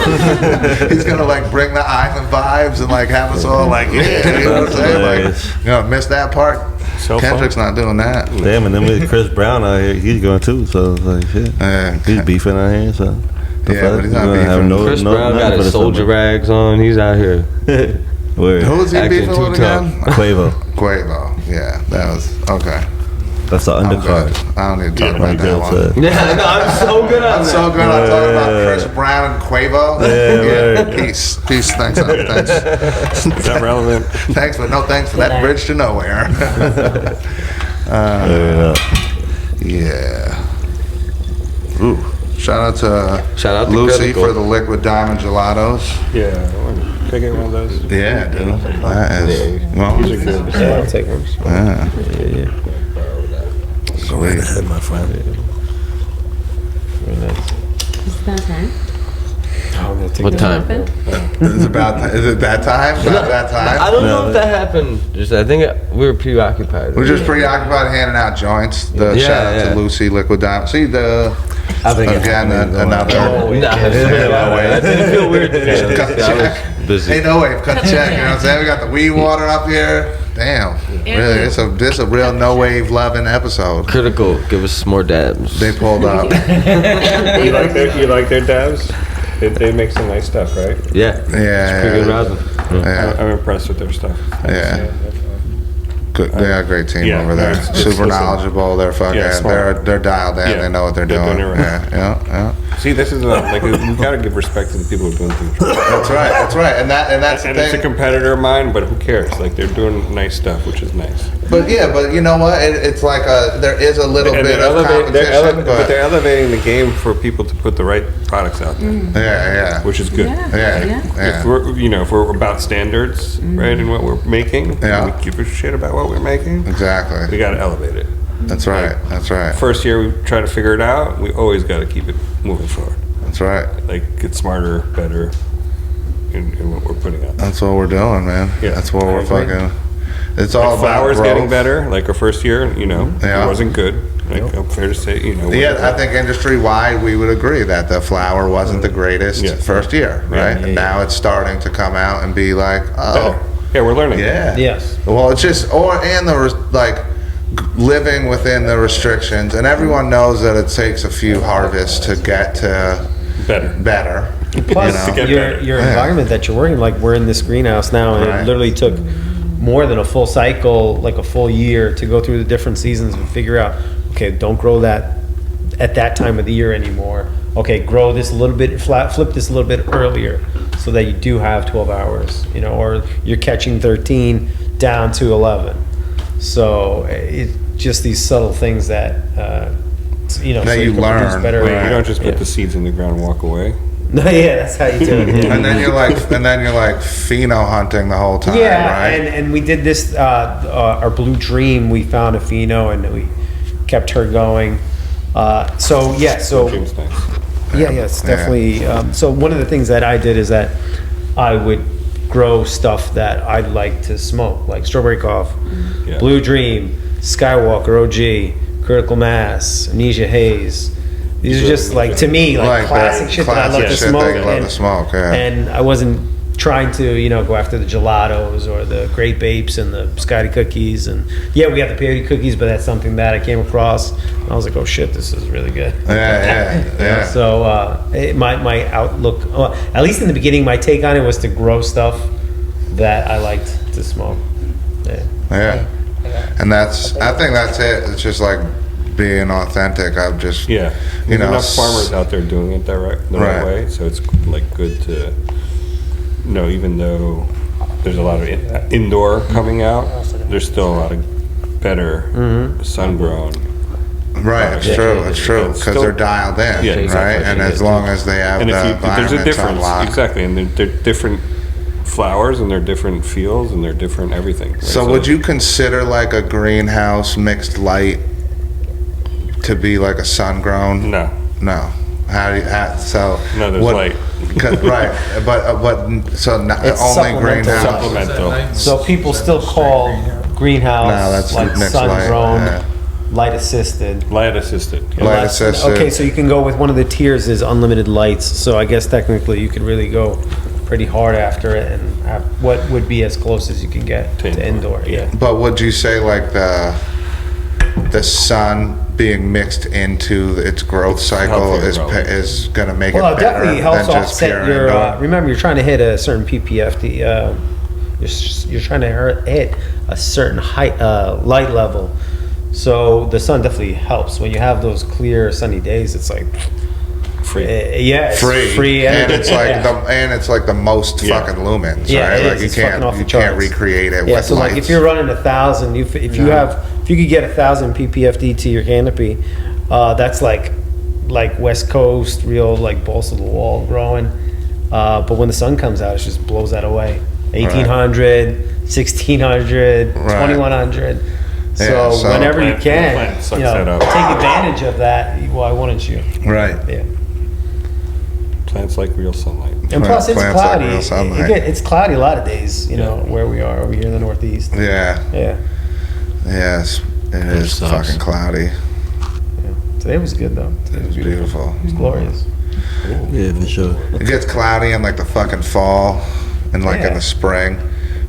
He's gonna like bring the island vibes and like have us all like, yeah, you know what I'm saying? Hilarious. Like, miss that part. So Kendrick's not doing that. Damn, and then with Chris Brown out here, he's going too. So it's like, shit. Yeah, He's beefing out here, so. Yeah, but he's not We're gonna have beefing. Chris Brown nothing got for his the soldier summer. rags on. He's out here. Word. Who was he Acting beefing too with again? Quavo. Quavo. Yeah, that was okay. That's the I'm undercard. good. I don't need to talk Like about that Bill one. said. Yeah, no, I'm so good on I'm that. so good on talking about Chris Brown and Quavo. Yeah, right. Peace. Thanks. Thanks. Is that relevant? Thanks, but no thanks for that bridge to nowhere. Yeah. Ooh. Shout out to Lucy Critical. for the liquid diamond gelatos. Yeah. Can I get one of those? Yeah, dude. That is. Well, These are good. Yeah, I'll take one. yeah. Go right ahead, my friend. Very nice. Is that time? Oh, What time? Is it that time? About that time? I don't know if that happened. Just I think we were preoccupied. We're just preoccupied handing out joints. The shout out to Lucy Liquid Diamond. See the again another. I didn't feel weird. I was busy. Hey, no wave, cut the check. You know what I'm saying? We got the weed water up here. Damn, really, this a real no wave loving episode. Critical. Give us some more dabs. They pulled up. You like their dabs? They make some nice stuff, right? Yeah. It's pretty good rosin. Yeah. I'm impressed with their stuff. Yeah. Good, they got a great team over there. It's Super knowledgeable. They're fucking. They're dialed in. Yeah. They know what they're doing. Doing it right. Yeah. See, this is like we gotta give respect to the people who are doing things right. That's right. And that's the And thing. it's a competitor of mine, but who cares? Like they're doing nice stuff, which is nice. But you know what? It's like there is a little bit of competition, but they're elevating the game for people to put the right products out there. Yeah. Which is good. Yeah. If we're about standards, right, in what we're making, Yeah. we give a shit about what we're making. Exactly. We gotta elevate it. That's right. That's right. First year we try to figure it out. We always gotta keep it moving forward. That's right. Like get smarter, better in what we're putting out. That's what we're doing, man. Yeah, That's what I we're agree. fucking. It's all about flowers growth. getting better. Like our first year, Yeah. it wasn't good. Like I'm fair to say, Yeah, I think industry wide we would agree that the flower wasn't the greatest first year, right? And now it's starting to come out and be like, better. Yeah, we're learning. Yeah. Yes. Well, it's just living within the restrictions, and everyone knows that it takes a few harvests to get to better. Plus, your environment that you're working, like we're in this greenhouse now, and it literally took more than a full cycle, like a full year, to go through the different seasons and figure out, okay, don't grow that at that time of the year anymore. Okay, grow this a little bit, flip this a little bit earlier, so that you do have 12 hours, or you're catching 13 down to 11. So it's just these subtle things that that so you can learn. produce better. Wait, you don't just put the seeds in the ground and walk away. No, yeah, that's how you do it. Yeah. And then you're like pheno hunting the whole time, right? and we did this. Our Blue Dream, we found a pheno, and we kept her going. So Dream's nice. Yeah, it's definitely. So one of the things that I did is that I would grow stuff that I'd like to smoke, like Strawberry Cough, Blue Dream, Skywalker OG, Critical Mass, Amnesia Haze. These are just like, to me, like classic shit that I love to smoke. And I wasn't trying to, go after the gelatos or the grape apes and the Scotty cookies. And we got the peyote cookies, but that's something that I came across. And I was like, oh shit, this is really good. Yeah. So my outlook, at least in the beginning, my take on it was to grow stuff that I liked to smoke. Yeah. And I think that's it. It's just like being authentic. I've just There's enough farmers out there doing it the right way, so it's like good to even though there's a lot of indoor coming out, there's still a lot of better sun grown. Right, it's true because they're dialed in, right? And as long as they have the there's a difference, unlocked. exactly, and they're different flowers and they're different fields and they're different everything. Right? So would you consider like a greenhouse mixed light to be like a sun grown? No. No, there's light. Right, but so It's only greenhouse. Supplemental. So people still call greenhouse that's like mixed sun grown, light, light assisted. Light assisted. Light assisted. Okay, so you can go with one of the tiers is unlimited lights. So I guess technically you could really go pretty hard after it and have what would be as close as you can get to indoor. Yeah. But would you say like the sun being mixed into its growth cycle is going to make it better? Well, it definitely helps than just offset pure your. indoor? Remember, you're trying to hit a certain ppf. You're trying to hit a certain height, light level. So the sun definitely helps when you have those clear sunny days. It's like free. It's free and energy. it's like the most fucking lumens, right? It Like is. you It's fucking off the can't charts. recreate it. Yeah, with so like lights. if you're running 1,000, if you could get 1,000 ppfd to your canopy, that's like West Coast, real like balls to the wall growing. But when the sun comes out, it just blows that away. 1,800, 1,600, 2,100. So whenever you can, take advantage of that. Why wouldn't you? Right. Yeah. Plants like real sunlight. And plus, it's Plants like cloudy. real sunlight. It's cloudy a lot of days, you know, where we are over here in the Northeast. Yeah. Yeah. Yes. It is sucks. fucking cloudy. Today was good, though. It was beautiful. It was glorious. Yeah, for sure. It gets cloudy in like the fucking fall and like in the spring.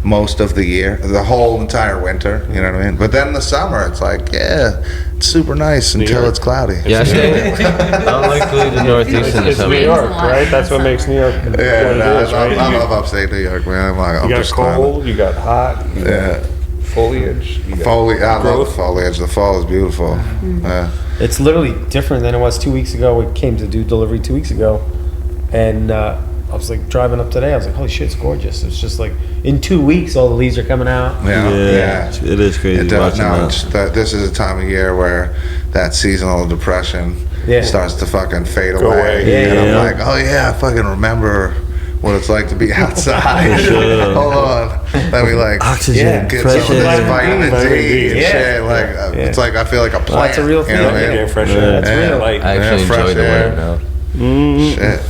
Most of the year, the whole entire winter, you know what I mean? But then in the summer, it's like, yeah, it's super nice until it's cloudy. Yeah, I say I don't like to leave the Northeast in the It's New summer. York, right? That's what makes New York. Yeah, what no, it is, right? I love upstate New York, man. I'm like, I'm You got just glad. cold, you got hot, you Yeah. got foliage. You got Foliage, I love growth. the foliage. The fall is beautiful. Yeah. It's literally different than it was 2 weeks ago. We came to do delivery 2 weeks ago. And I was like driving up today. I was like, holy shit, it's gorgeous. It's just like in 2 weeks, all the leaves are coming out. Yeah. It is crazy. It does. watching No, that. it's this is a time of year where that seasonal depression starts to fucking fade Go away. away. Yeah, And yeah. I'm like, oh yeah, I fucking remember what it's like to be outside. Sure. Hold on. Let me like Oxygen, get fresh some of this air. vitamin Vitamin D. D and Yeah. shit. Like it's like I feel like a plant. that's a real you know thing. what I You're mean? getting fresh Yeah. air. That's Yeah. real. Light. I actually Yeah, fresh enjoy the air. weather now. Shit.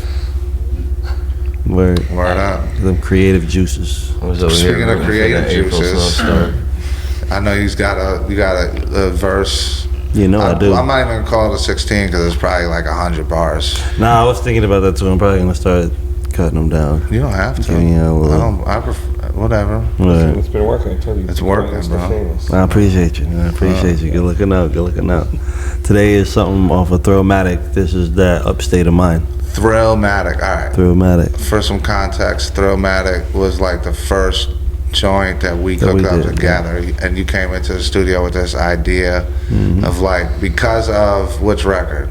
Word. Word up. Them creative juices. I was over Speaking here of rooting for creative that April juices, snowstorm. I know you got a verse. You know I do. I'm not even gonna call it a 16 because it's probably like 100 bars. Nah, I was thinking about that too. I'm probably gonna start cutting them down. You don't have to. Yeah, well. I don't. I prefer, whatever. Word. It's been working. I tell you. It's working, Mr. bro. Famous. I appreciate you. I appreciate you. Good looking out. Good looking out. Today is something off of Thrillmatic. This is that upstate of mine. Thrillmatic. All right. Thrillmatic. For some context, Thrillmatic was like the first joint that we That cooked we up did, together, and you came into the studio with this idea of like because of which record,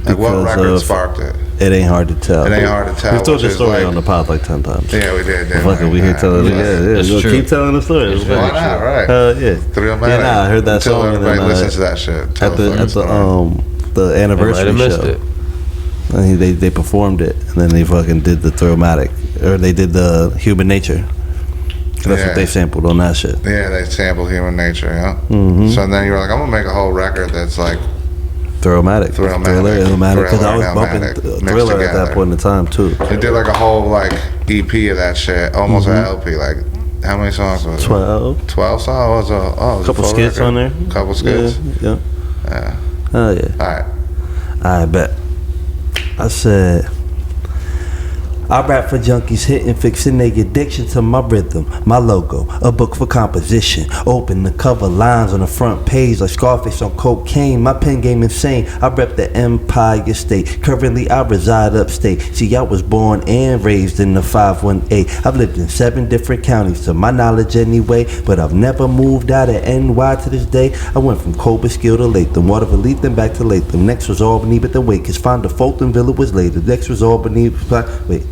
like what Because record of- sparked it? It ain't hard to tell. It ain't hard to tell, We've told which this is story like- on the pod like 10 times. Yeah, we did. Fuck it, we here telling it. Yeah, It's we'll true. keep telling the story. It's Why funny. not? Right. Yeah. Thrillmatic. Yeah, nah, I heard that Until song and everybody then, listens to that shit. Tell At the the fucking story. the I might anniversary have missed show. it. And they performed it, and then they fucking did the Thrillmatic, or they did the Human Nature. That's Yeah. what they sampled on that shit. Yeah, they sample human nature, yeah. Mm-hmm. So then you were like, I'm gonna make a whole record that's like Thrillmatic, Thrillmatic. Illmatic, because I was Thriller, bumping Illmatic, mixed Thriller at together. that point in time too. they did like a whole like EP of that shit, almost an LP. Like how many songs was it? 12, 12 songs. It was a couple full skits record. on there. Couple skits. Yeah. Yeah. Oh yeah. All right. I bet. I said, I rap for junkies hitting, fixing their addiction to my rhythm, my logo, a book for composition. Open the cover lines on the front page like Scarface on cocaine. My pen game insane. I rep the Empire State. Currently I reside upstate. See, I was born and raised in the 518. I've lived in 7 different counties to my knowledge anyway, but I've never moved out of NY to this day. I went from Cobleskill to Latham, Waterville, then back to Latham. Next was Albany, but then wait, cause Fonda Fultonville was later. Next was Albany, wait.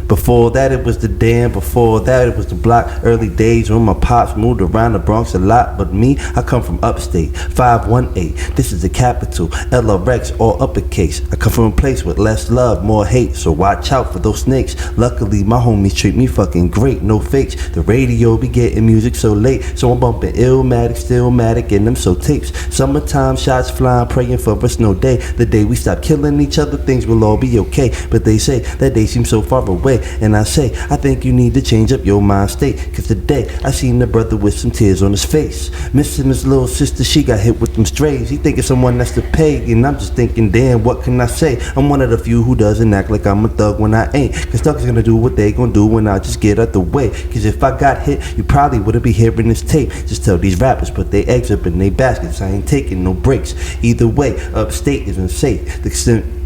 Before that it was the dam, before that it was the block. Early days when my pops moved around the Bronx a lot, but me, I come from upstate, 518. This is the capital, LRX, all uppercase. I come from a place with less love, more hate, so watch out for those snakes. Luckily my homies treat me fucking great, no fakes. The radio be getting music so late, so I'm bumping Illmatic, Stillmatic, and them so tapes. Summertime shots flying, praying for a snow day. The day we stop killing each other, things will all be okay. But they say that day seems so far away. And I say, I think you need to change up your mind state. Cause today, I seen the brother with some tears on his face. Missing his little sister, she got hit with them strays. He thinking someone that's to pay. And I'm just thinking, damn, what can I say? I'm one of the few who doesn't act like I'm a thug when I ain't. Cause thugs gonna do what they gonna do when I just get out the way. Cause if I got hit, you probably wouldn't be hearing this tape. Just tell these rappers, put their eggs up in their baskets. I ain't taking no breaks. Either way, upstate isn't safe.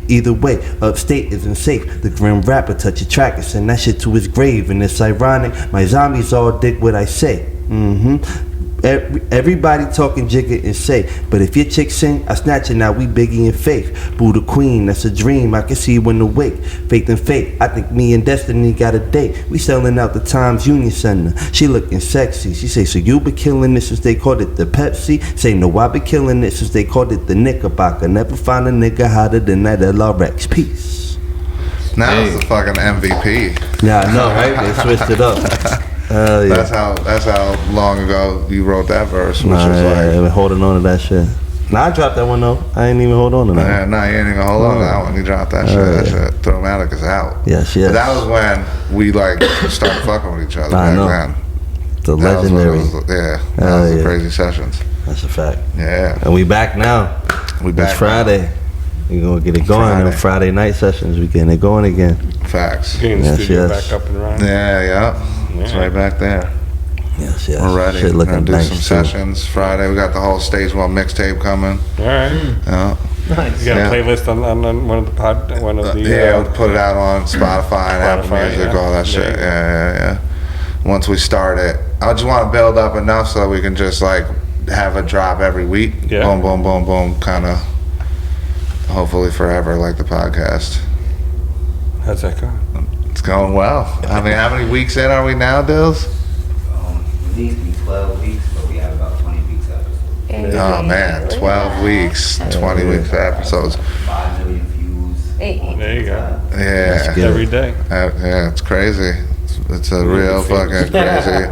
Either way, upstate isn't safe. The grim rapper touch your track and send that shit to his grave. And it's ironic, my zombies all dig what I say. Everybody talking jigger and say, but if your chick sing, I snatch it now, we Biggie and Faith. Buddha Queen, that's a dream, I can see when awake. Faith and Faith, I think me and Destiny got a date. We selling out the Times Union Center. She looking sexy. She say, so you been killing it since they called it the Pepsi? Say, no, I been killing it since they called it the Knickerbocker. Never find a nigga hotter than that LRX. Peace. Now it's the fucking MVP. Yeah, I know, right? They switched it up. Yeah. That's how long ago you wrote that verse, which Nah, was yeah, like I've been holding on to that shit. Nah, I dropped that one though. I ain't even hold on to that. Yeah, no, you ain't even hold on to that one. You dropped that shit. That shit. Throwmatic is out. Yes. But that was when we like started fucking with each other I back know. then. The That was when legendary. it was, that was the crazy sessions. That's a fact. Yeah. And we back now. We back It's Friday. We gonna get it going. Them Friday night sessions. We getting it going again. Facts. Getting the studio back up and running. Yeah. It's right back there. Yes. We're ready. Shit We're looking gonna do nice some too. sessions Friday. We got the whole Stage 1 mixtape coming. All right. Yeah. Nice. You got Yeah. a playlist on one of the Yeah, we'll put it out on Spotify and Apple Spotify, Music, yeah. all that There shit. you go. Yeah. Once we start it, I just want to build up enough so that we can just like have a drop every week. Yeah. Boom, boom, boom, boom. Kind of, hopefully forever, like the podcast. How's that going? It's going well. I mean, how many weeks in are we now, Dills? It needs to be 12 weeks, but we have about 20 weeks episodes. Oh man, 12 weeks, 20 weeks episodes. 5 million views. There you go. Yeah. Every day. Yeah, it's crazy. It's a real fucking crazy.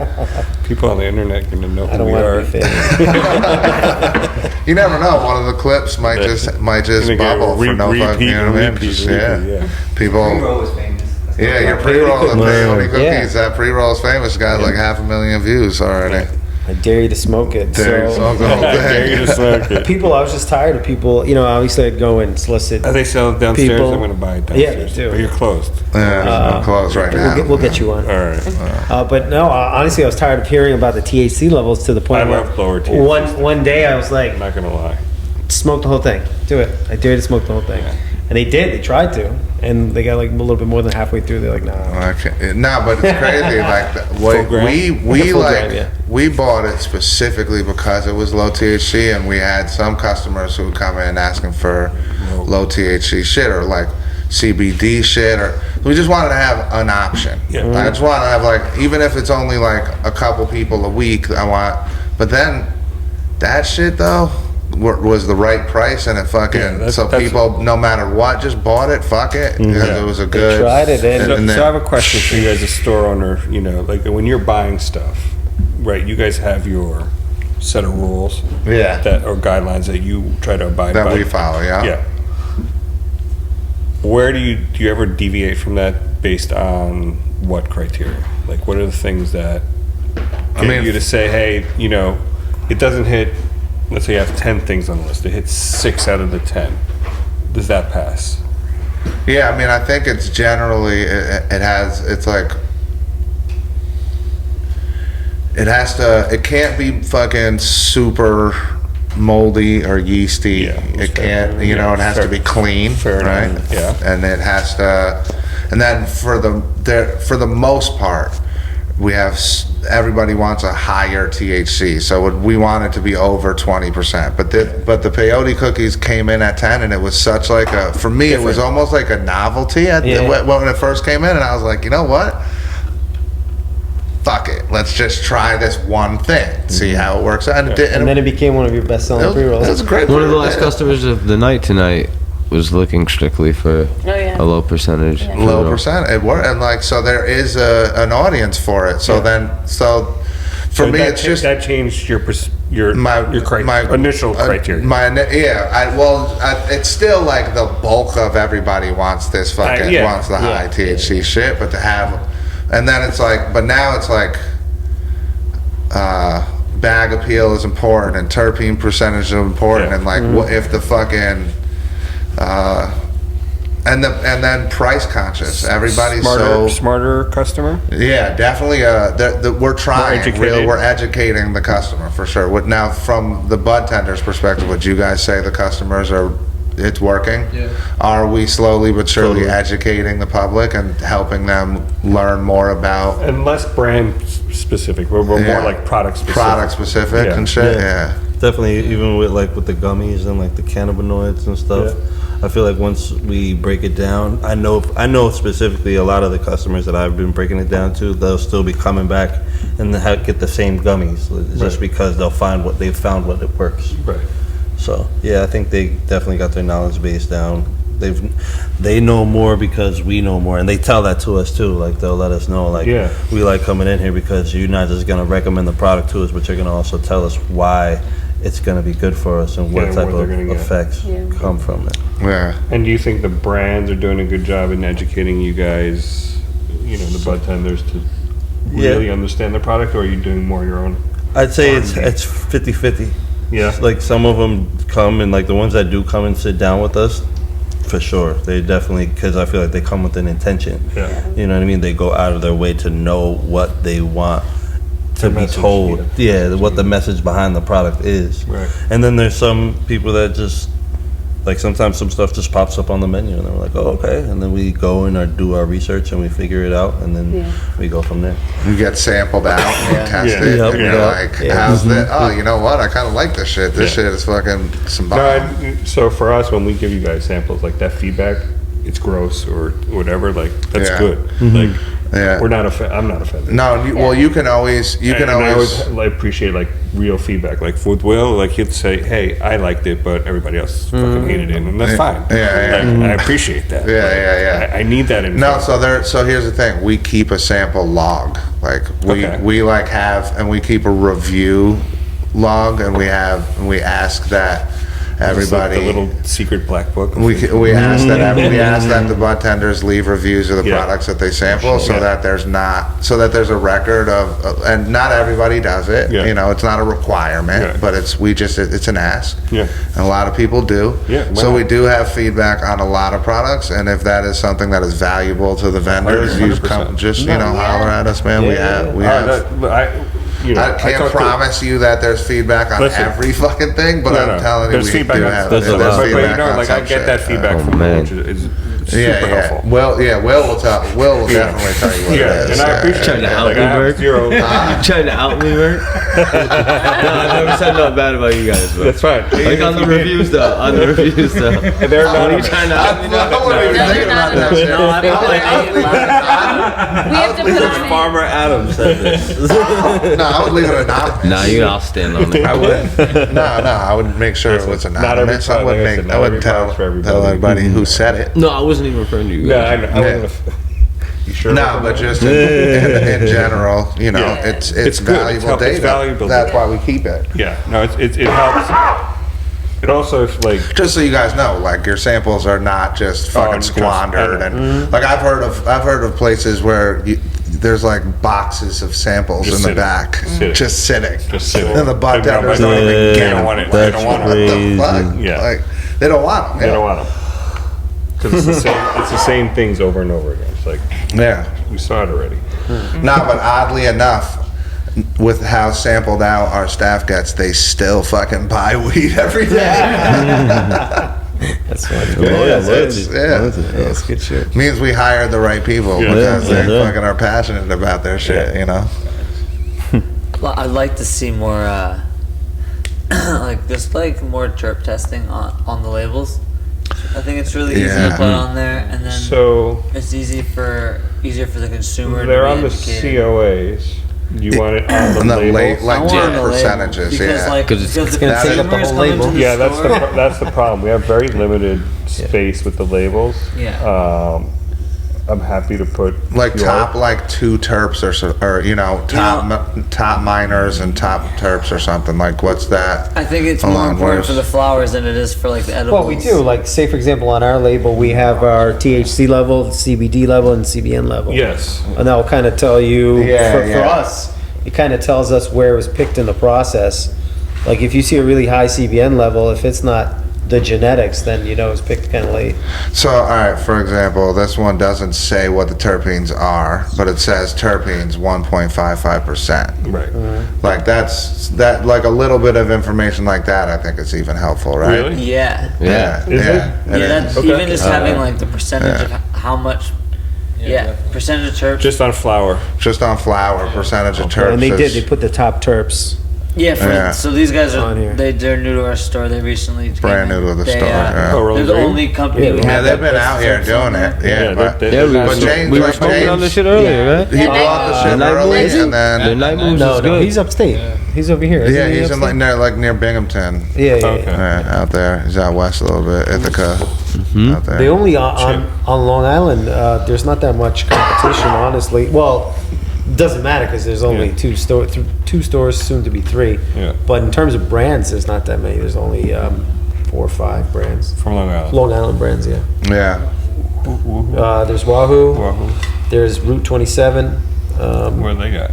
People on the internet gonna know I who don't we want are. to be famous. You never know. One of the clips might just Gonna get bubble for no fucking. repeat, You know what I mean? repeat, Just, repeat, yeah. yeah. People. Pre-roll was famous. That's Yeah, what your I'm pre-roll, the peyote cookies. Yeah. That pre-roll is famous. Got like 500,000 views already. I dare you to smoke it. Dare you to smoke the whole I dare you to thing. smoke it. People, I was just tired of people. You know, obviously I'd go and solicit. They sell it downstairs. People- I'm gonna buy it Yeah, they downstairs. do. But you're closed. Yeah, I'm close right now. We'll get you one. All right. But no, honestly, I was tired of hearing about the THC levels to the point I where love lower THC. one day I was like, I'm not gonna lie. smoke the whole thing. Do it. I dare you to smoke the whole thing. And they did. They tried to, and they got like a little bit more than halfway through. They're like, nah. No, but it's crazy. Like Full gram? we Full like gram, yeah. we bought it specifically because it was low THC, and we had some customers who would come in asking for low THC shit or like CBD shit, or we just wanted to have an option. Yeah. I just want to have like, even if it's only like a couple people a week, I want. But then that shit though was the right price, and it fucking that's people no matter what just bought it. Fuck it, because it was a good. tried it, and So I have a question for you as a store owner. You know, like when you're buying stuff, right? You guys have your set of rules, Yeah. that or guidelines that you try to abide That by. we follow, yeah. Yeah. Where do you ever deviate from that based on what criteria? Like, what are the things that get you to say, hey, you know, it doesn't hit. Let's say you have 10 things on the list. It hits 6 out of the 10. Does that pass? Yeah, I mean, I think it's generally it has. It's like it has to. It can't be fucking super moldy or yeasty. Yeah, It can't. You know, it has to be clean, Fair right? enough, yeah. And it has to. And then for the most part, we have everybody wants a higher THC, so we want it to be over 20%. But the peyote cookies came in at 10, and it was such like a, for me it was almost like a novelty when it first came in, and I was like, you know what? Fuck it, let's just try this one thing, see how it works out. And then it became one of your best-selling pre-rolls. It was a great. One of the last customers of the night tonight was looking strictly for yeah. a low percentage. Yeah. Low pre-roll. percent. It worked, and like so there is an audience for it. So for me, it's just that changed your my initial criteria. It's still like the bulk of everybody wants this fucking wants the high THC shit, but to have, and then it's like, but now it's like bag appeal is important and terpene percentage is important, and like what if the fucking and then price conscious. Everybody's smarter customer. Yeah, definitely. We're trying. We're educating the customer for sure. Now, from the bud tender's perspective, would you guys say the customers are? It's working. Yeah. Are we slowly but surely educating the public and helping them learn more about And less brand specific. We're more like product specific. and shit? Yeah. Definitely, even with the gummies and like the cannabinoids and stuff. I feel like once we break it down, I know specifically a lot of the customers that I've been breaking it down to, they'll still be coming back and get the same gummies just because they'll find what it works. Right. So yeah, I think they definitely got their knowledge base down. They know more because we know more, and they tell that to us too. Like they'll let us know, we like coming in here because you're not just gonna recommend the product to us, but you're gonna also tell us why it's gonna be good for us and what Yeah, type what they're of gonna get. effects come from it. Yeah. And do you think the brands are doing a good job in educating you guys, you know, the bud tenders to really understand the product, or are you doing more your own? I'd say R&D? it's 50-50. Yeah. Like some of them come and like the ones that do come and sit down with us, for sure. They definitely, because I feel like they come with an intention. Yeah. You know what I mean? They go out of their way to know what they want to be message, told. Yeah, what the message behind the product is. Right. And then there's some people that just, like sometimes some stuff just pops up on the menu and they're like, oh, okay. And then we go and do our research and we figure it out and then we go from there. You get sampled out and you test it, Yep. and you're like, how's that? Oh, you know what? I kind of like this shit. This shit is fucking some bomb. So for us, when we give you guys samples, like that feedback, it's gross or whatever, like that's Yeah. good. Like Yeah. we're not I'm not offended. No, well, you can always, I always like, appreciate like real feedback. Like with Will, like he'd say, "Hey, I liked it, but everybody else fucking hated it," and that's fine. Yeah, Like, I appreciate that. Yeah. I need that info. No, so here's the thing. We keep a sample log. Like we like have, and we keep a review log, and we ask that everybody. It's like the little secret black book. We ask that the bud tenders leave reviews of the products that they sample, so that there's a record of, and not everybody does it. Yeah. You know, it's not a requirement, but it's an ask. Yeah. And a lot of people do. Yeah. So we do have feedback on a lot of products, and if that is something that is valuable to the vendors, you 100%. holler at us, man. We have. I can't promise you that there's feedback on every fucking thing, but I'm telling you, there's feedback. there's feedback on on I get that feedback from you, which is super helpful. Will will definitely tell you what it is. And I appreciate Trying to that. out Like, me, I have Bert? zero. You trying to out me, Bert? No, I never said nothing bad about you guys, but That's fine. like on the reviews though. They're not. What are you trying to out me now? I wouldn't even No, think they're about not. that shit. No, I felt like We have to put on Farmer Adams said this. No, I would leave it anonymous. Nah, I'll stand on it. I would. No, I would make sure it was Not every anonymous. I product, like I said, not wouldn't every tell product's for everybody. everybody who said it. No, I wasn't even referring to you No, guys. I wouldn't have. You sure? No, but just in general, you know, Yeah. it's It's good. valuable It's data. valuable That's data. why we keep it. Yeah. No, it helps. It also like Just so you guys know, like your samples are not just fucking just- squandered, and like I've heard of places where there's like boxes of samples Just in sitting. the back, just sitting, sitting. and the bud They don't tenders like don't it. even They get don't them. want it. That's They don't want What it. the fuck? Yeah. Like they don't want them. They don't want them. Because it's the same things over and over again. It's like Yeah. we saw it already. No, but oddly enough, with how sampled out our staff gets, they still fucking buy weed every day. That's what It's good shit. means we hired the right people Yeah. because they Yeah. fucking are passionate about their shit, you know? Well, I'd like to see more, like more terp testing on the labels. I think it's really easy Yeah. to put on there, and then So it's easier for the consumer. they're to on be the educated. COAs. You want it on And the the labels? like I want just the label, percentages, because, yeah. like, 'Cause it's because gonna the take up the consumers whole come into label. the Yeah, store- that's the problem. We have very limited space with the labels. Yeah. I'm happy to put Like your- top like 2 terps or you know top minors and top terps or something. Like what's that? I think it's Hold more on, important where's- for the flowers than it is for like the edibles. Well, we do. Like, say for example, on our label, we have our THC level, CBD level, and CBN level. Yes. And that will kind of tell you, Yeah, for yeah. us, it kind of tells us where it was picked in the process. Like, if you see a really high CBN level, if it's not the genetics, then you know it's picked kind of late. So all right, for example, this one doesn't say what the terpenes are, but it says terpenes 1.55%. Right. Like that like a little bit of information like that. I think is even helpful, right? Really? Yeah. Yeah. Is it? It Yeah, is. that's Okay. even just having like the percentage of how much. Yeah, percentage of terps. Just on flour. Just on flour, percentage of terps. And they is- did. They put the top terps. Yeah. So these guys On are here. they're new to our store. They recently Brand came new in. to the They, store, yeah. Oh, really? They're the only company. Yeah, we Yeah, have they've that been puts out here terps doing on there. it. Yeah, but they're- Yeah, we But were, James- we were like smoking on James- this shit earlier, right? he brought the shit night early, moves? and then The night moves No, is no, good. he's upstate. He's over here. yeah, Isn't he he's in upstate? like near Binghamton. Yeah, yeah. Okay. yeah. Out there. He's out west a little bit, Ithaca. Out there. They only on Long Island. There's not that much competition, honestly. Well, doesn't matter because there's only two stores, soon to be 3. Yeah. But in terms of brands, there's not that many. There's only 4 or 5 brands. From Long Island. Long Island brands, yeah. Yeah. There's Wahoo. Wahoo. There's Route 27. Where they got?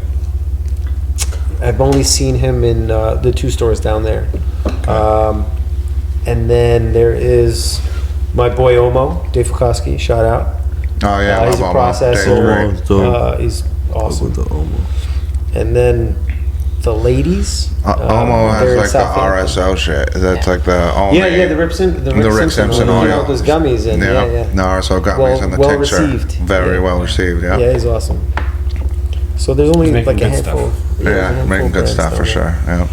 I've only seen him in the 2 stores down there. And then there is my boy Omo, Dave Fukoski, shout out. Oh yeah, he's a Omo. processor. Dave's great. He's awesome. And then the ladies. Omo they're in has like the Southampton. RSO shit. That's like the only. Yeah, the Rick Simpson oil. You know, those gummies and Yeah, yeah. the RSO gummies and the well tincture. received. Very well received. Yeah. Yeah, he's awesome. So there's only He's like a making good handful. stuff. Yeah, making good stuff for sure. Yeah.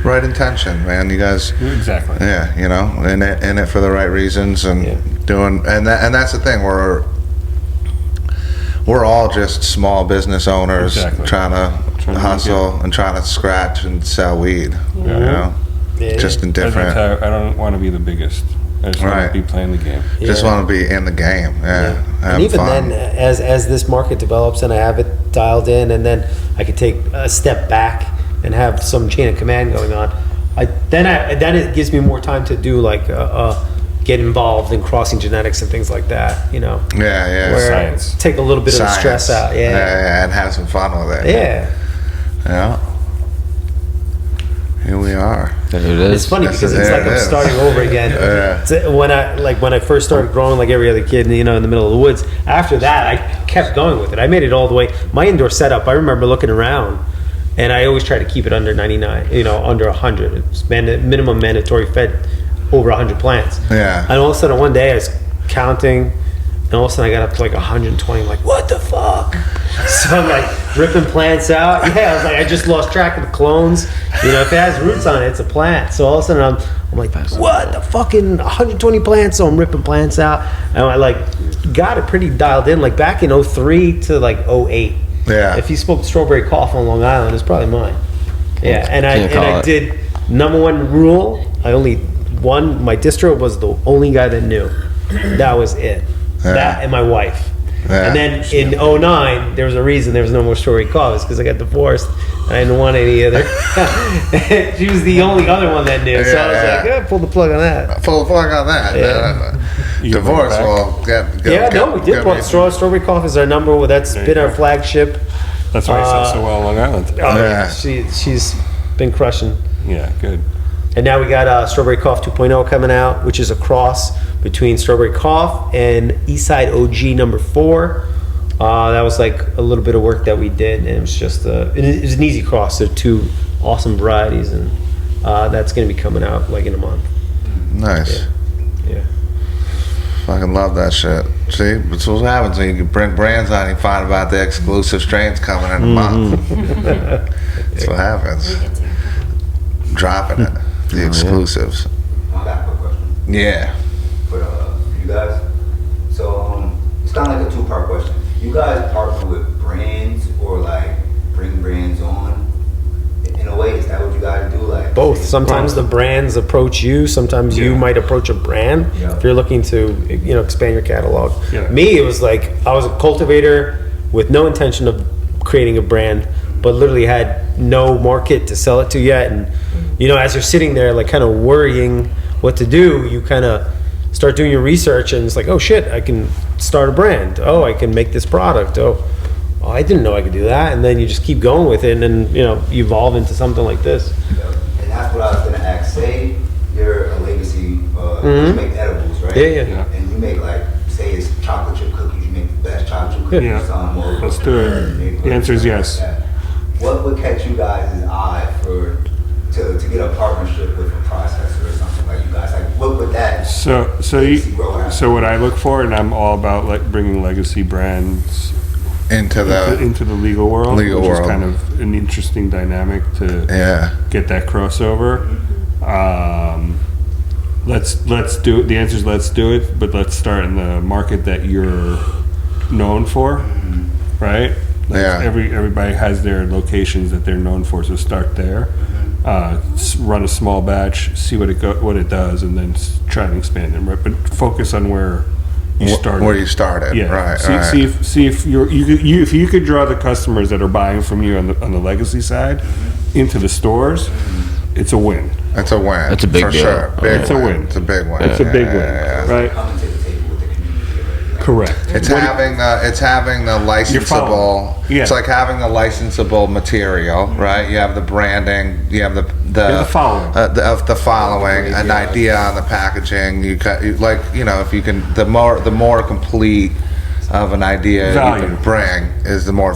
Right intention, man. You guys. Exactly. Yeah, you know, in it for the right reasons and doing, and that's the thing. We're all just small business owners trying to hustle and trying to scratch and sell weed. You know, just in different. I don't want to be the biggest. I just want to be playing the game. Just want to be in the game. Yeah. And even then, as this market develops and I have it dialed in, and then I could take a step back and have some chain of command going on. Then it gives me more time to do like get involved in crossing genetics and things like that. You know. Yeah. Where Science. Take a little bit of the stress out. Yeah, and have some fun with it. Yeah. Here we are. There it is. It's funny because it's like I'm starting over again. When I first started growing like every other kid, you know, in the middle of the woods. After that, I kept going with it. I made it all the way. My indoor setup, I remember looking around, and I always try to keep it under 99. You know, under 100. It's minimum mandatory fed over 100 plants. Yeah. And all of a sudden, one day I was counting, and all of a sudden I got up to like 120. I'm like, what the fuck? So I'm like ripping plants out. Yeah, I was like, I just lost track of the clones. You know, if it has roots on it, it's a plant. So all of a sudden I'm like, what the fucking 120 plants? So I'm ripping plants out, and I like got it pretty dialed in. Like back in 03 to like 08. Yeah. If you smoked strawberry cough on Long Island, it's probably mine. Yeah, and I did number one rule. I only one. My distro was the only guy that knew. That was it. Yeah. That and my wife. Yeah. And then in 09, there was a reason there was no more strawberry cough. It's because I got divorced and I didn't want any other. She was the only other one that knew. So I was like, yeah, pull the plug on that. Pull the plug on that. Yeah. Divorce. Well, we did. Well, strawberry cough is our number one. That's been our flagship. That's why I sell so well on Long Island. Yeah. She's been crushing. Yeah, good. And now we got Strawberry Cough 2.0 coming out, which is a cross between Strawberry Cough and Eastside OG number 4. That was like a little bit of work that we did, and it was just it was an easy cross. They're 2 awesome varieties, and that's going to be coming out like in a month. Nice. Yeah. Fucking love that shit. See, that's what happens when you can bring brands on. You find about the exclusive strains coming in a month. That's what happens. Dropping it. The exclusives. I got a quick question. Yeah. For you guys. So it's kind of like a 2-part question. You guys partner with brands or like bring brands on? In a way, is that what you guys do? Like both. Sometimes the brands approach you. Sometimes you might approach a brand if you're looking to, expand your catalog. Yeah. Me, it was like I was a cultivator with no intention of creating a brand, but literally had no market to sell it to yet. And as you're sitting there, like kind of worrying what to do, you kind of start doing your research, and it's like, oh shit, I can start a brand. Oh, I can make this product. Oh, I didn't know I could do that. And then you just keep going with it, and then you evolve into something like this. And that's what I was gonna ask. Say you're a legacy, you make edibles, right? Yeah. And you make like, say it's chocolate chip cookies. You make the best chocolate chip cookies. Yeah. Let's do it. The answer is yes. What would catch you guys' eye to get a partnership with a processor or something like you guys? Like, what would that? So what I look for, and I'm all about like bringing legacy brands into the legal world, which is kind of an interesting dynamic to get that crossover. Let's do it. The answer is let's do it, but let's start in the market that you're known for, right? Everybody has their locations that they're known for, so start there. Run a small batch, see what it does, and then try and expand them. Right, but focus on where you started. Where you started, Yeah. right? See, right. see if you could draw the customers that are buying from you on the legacy side into the stores, it's a win. It's a win. That's a big for deal. sure. Big It's a win. It's a big win. It's a big win, yeah. right? Coming to the table with the community. Correct. It's having the licensable. following. Yeah. It's like having the licensable material, right? You have the branding. You have the following. the following, an idea on the packaging. You like if you can the more complete of an idea Value. you can bring is the more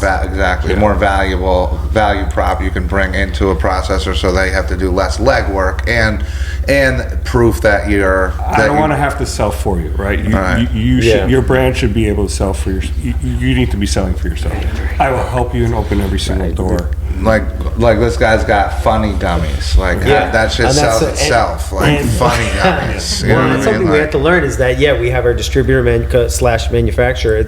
more valuable value prop you can bring into a processor, so they have to do less legwork and proof that you're. I don't want to have to sell for you, right? You should, your brand should be able to sell for your. You need to be selling for yourself. I will help you and open every single door. Like this guy's got funny gummies. Like that shit sells itself. Like funny gummies. You know what I mean? Something we have to learn is that we have our distributor / manufacturer.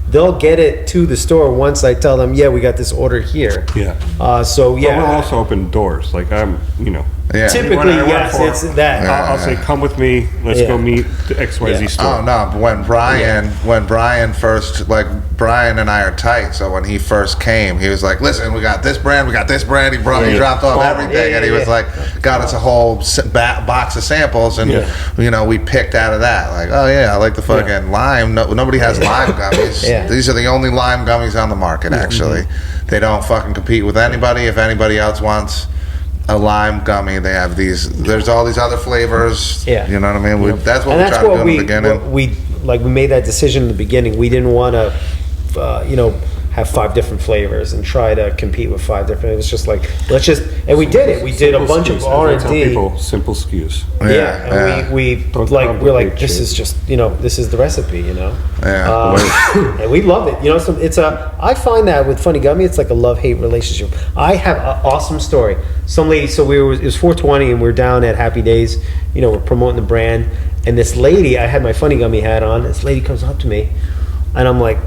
They'll get it to the store once I tell them we got this order here. Yeah. But we'll also open doors. Like Typically, yes, it's that. I'll say, come with me. Let's go meet the XYZ store. Oh no! When Brian first, Brian and I are tight. So when he first came, he was like, "Listen, we got this brand, we got this brand." He dropped off everything, and he was like, got us a whole box of samples, and we picked out of that. Like, oh yeah, I like the fucking lime. No, nobody has lime gummies. These are the only lime gummies on the market. Actually, they don't fucking compete with anybody. If anybody else wants a lime gummy, they have these. There's all these other flavors. Yeah. You know what I mean? That's what we tried to do in the beginning. We made that decision in the beginning. We didn't want to, have 5 different flavors and try to compete with 5 different. It was just like, and we did it. We did a bunch of R&D. People simple SKUs. We're like, this is just, this is the recipe, and we love it. I find that with Funny Gummy, it's like a love-hate relationship. I have an awesome story. Some lady, it was 420 and we were down at Happy Days, we're promoting the brand, and this lady, I had my Funny Gummy hat on, this lady comes up to me, and I'm like,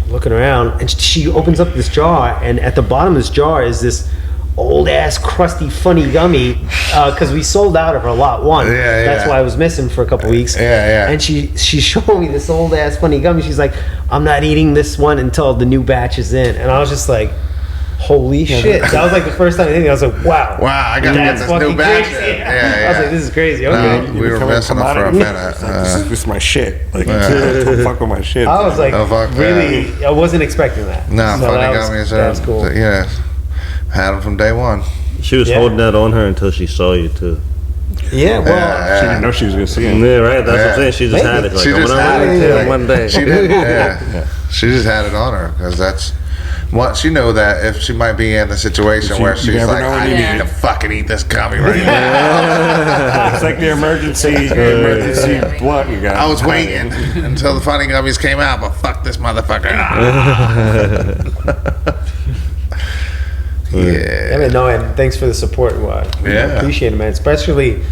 looking around, and she opens up this jar, and at the bottom of this jar is this old ass crusty Funny Gummy, because we sold out of her lot 1. That's why I was missing for a couple weeks. And she showed me this old ass Funny Gummy. She's like, I'm not eating this one until the new batch is in. And I was just like, holy shit. That was like the first time I was like, wow, I gotta get this new batch. I was like, this is crazy. Okay. No, we were messing up for a minute. This is my shit. Don't fuck with my shit. I was like, I wasn't expecting that. No, Funny Gummies that's cool. Had them from day one. She was holding that on her until she saw you too. Yeah, well, she didn't know she was gonna see it. Yeah, right. That's what I'm saying. She just had it. Like, she just had it one day. She did. She just had it on her because that's. What she knew that if she might be in a situation where she's like, I need to fucking eat this gummy right now. It's like the emergency blunt you got. I was waiting until the Funny Gummies came out, but fuck this motherfucker. And thanks for the support. I appreciate it, man. Especially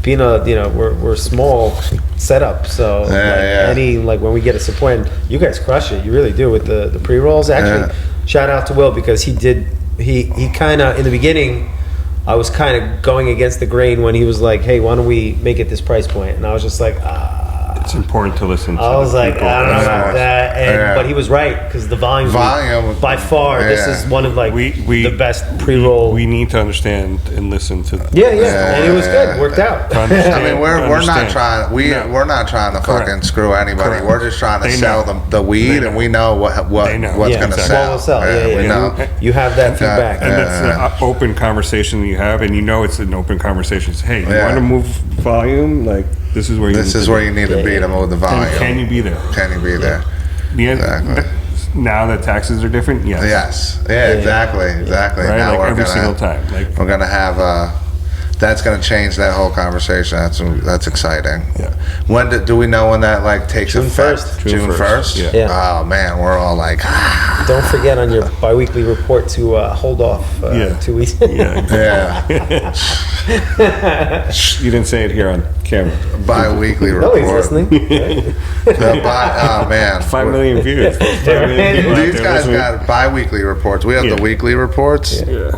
being we're small setup, so when we get a support, and you guys crush it. You really do with the pre-rolls. Actually, shout out to Will, because he kind of, in the beginning, I was kind of going against the grain when he was like, hey, why don't we make it this price point? And I was just like, it's important to listen to. I was like, I don't know about that, but he was right, because the volume by far, this is one of the best pre-roll. We need to understand and listen to. And it was good. It worked out. I mean, we're not trying. We're not trying to fucking screw anybody. Correct. We're just trying to sell the weed, and we know what's going to sell. What will sell. We know. You have that feedback, and that's an open conversation that you have, and it's an open conversation. Hey, you want to move volume? Like, this is where you need to be to move the volume. And can you be there? Can you be there? Exactly. Now that taxes are different, yes. Exactly. Right? Now like every single time. We're gonna have that's gonna change that whole conversation. That's exciting. Yeah. When do we know when that takes June effect? 1st. June 1st. Yeah. Oh man, we're all like. Don't forget on your bi-weekly report to hold off 2 weeks. You didn't say it here on camera. Bi-weekly report. Nobody's listening. Oh man, 5 million views. 5 million people These guys got bi-weekly reports. We have the weekly reports. Yeah.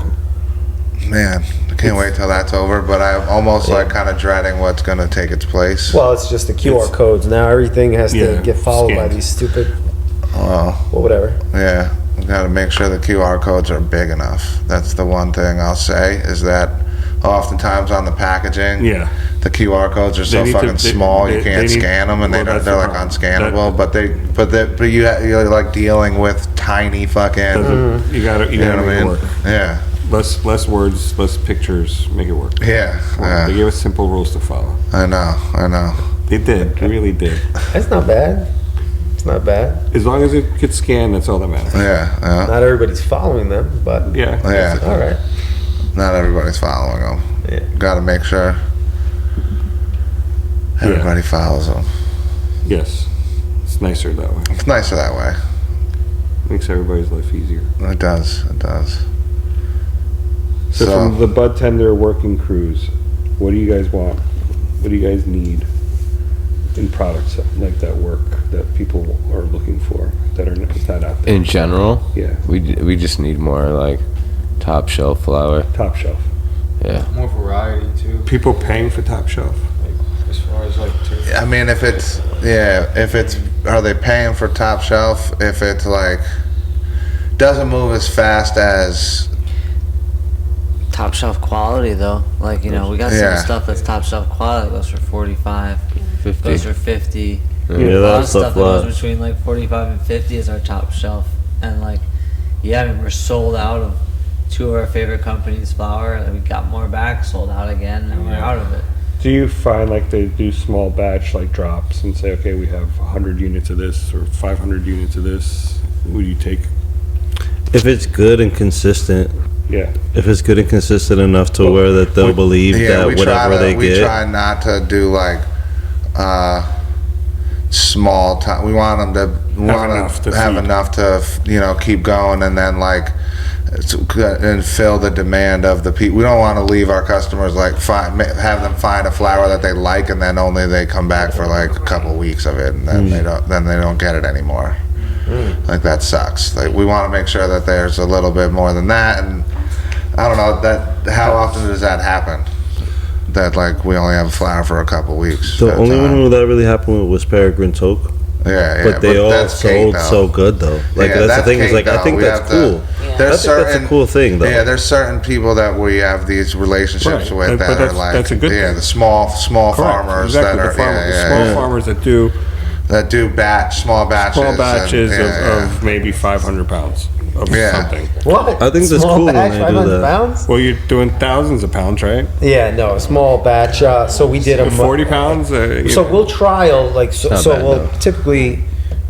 Man, Can't wait till that's over, but I'm almost like kind of dreading what's going to take its place. Well, it's just the QR codes now. Everything has to get followed by these stupid. Well, whatever. Yeah, we got to make sure the QR codes are big enough. That's the one thing I'll say is that oftentimes on the packaging, the QR codes are so fucking small you can't scan them, and they're like unscannable. But you're like dealing with tiny fucking. You gotta make it work. Yeah. Less words, less pictures, make it work. Yeah. They gave us simple rules to follow. I know. They did. They really did. That's not bad. It's not bad. As long as it gets scanned, that's all that matters. Yeah. Not everybody's following them, but yeah. All right. Not everybody's following them. Yeah. Got to make sure everybody follows them. Yes. It's nicer that way. It's nicer that way. Makes everybody's life easier. It does. So from the bud tender working crews, what do you guys want? What do you guys need in products like that work that people are looking for that are not out there? In general, we just need more like top shelf flower. Top shelf. Yeah. More variety too. People paying for top shelf. Like, as far as like. I mean, if it's are they paying for top shelf? If it's like doesn't move as fast as top shelf quality though. Like, we got some stuff that's top shelf quality goes for 45, 50. Goes for 50. A lot of stuff that goes between like 45 and 50 is our top shelf. And like, we're sold out of 2 of our favorite companies' flower, and we got more back, sold out again, and we're out of it. Do you find like they do small batch like drops and say, okay, we have 100 units of this or 500 units of this? Would you take? If it's good and consistent. Yeah. If it's good and consistent enough to where that they'll believe that whatever they get. We try not to do like small time. We want them to have enough to keep going, and then like and fill the demand of the people. We don't want to leave our customers like have them find a flower that they like, and then only they come back for like a couple weeks of it, and then they don't get it anymore. Like that sucks. Like we want to make sure that there's a little bit more than that, and I don't know how often does that happen? That like we only have a flower for a couple weeks. The only one that really happened with was Peregrine Toke. Yeah, but they all sold so good though. Like that's the thing is like I think that's cool. That's a cool thing though. Yeah, there's certain people that we have these relationships with that are like that's a good thing. The small farmers that are small farmers that do small batches of maybe 500 pounds of something. What? I think that's cool when they do that. Pounds? Well, you're doing thousands of pounds, right? Yeah, no, small batch. So we did a 40 pounds. So we'll trial typically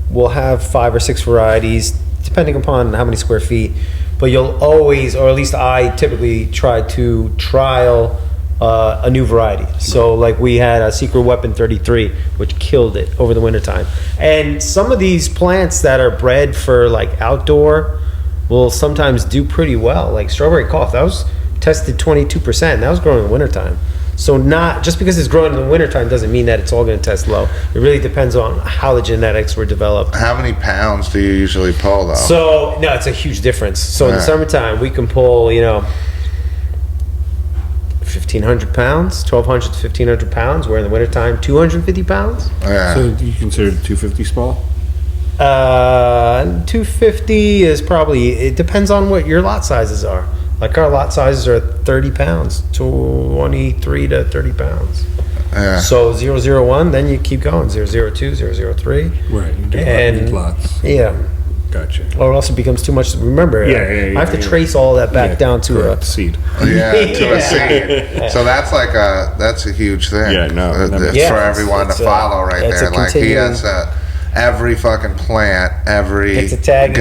we'll have 5 or 6 varieties depending upon how many square feet. But you'll always, or at least I typically try to trial a new variety. So like we had a Secret Weapon 33, which killed it over the wintertime. And some of these plants that are bred for like outdoor will sometimes do pretty well. Like Strawberry Cough, that was tested 22%. That was growing in the wintertime. So not just because it's growing in the wintertime doesn't mean that it's all going to test low. It really depends on how the genetics were developed. How many pounds do you usually pull though? So no, it's a huge difference. So in the summertime we can pull 1,500 pounds, 1,200 to 1,500 pounds, where in the wintertime 250 pounds. Yeah. So do you consider 250 small? 250 is probably, it depends on what your lot sizes are. Like our lot sizes are 30 pounds, 23 to 30 pounds. Yeah. So 001, then you keep going, 002, 003. Right, you do lots. Yeah. Gotcha. Or else it becomes too much to remember. I have to trace all that back down to a seed. Yeah, to a seed. So that's like that's a huge thing. Yeah, no. For everyone to follow right there. Like he has every fucking plant, gets a tag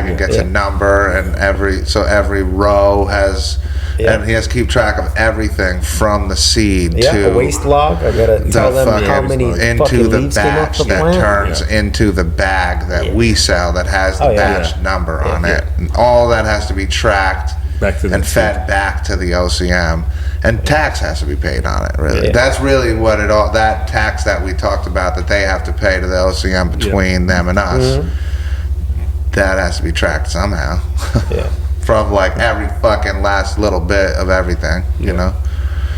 and gets a number, and every row has. And he has to keep track of everything from the seed to a waste log. I gotta tell them how many into the batch that turns into the bag that we sell that has the batch number on it. And all that has to be tracked and fed back to the OCM. And tax has to be paid on it, really. That's really what that tax that we talked about that they have to pay to the OCM between them and us, that has to be tracked somehow. from like every fucking last little bit of everything, you know.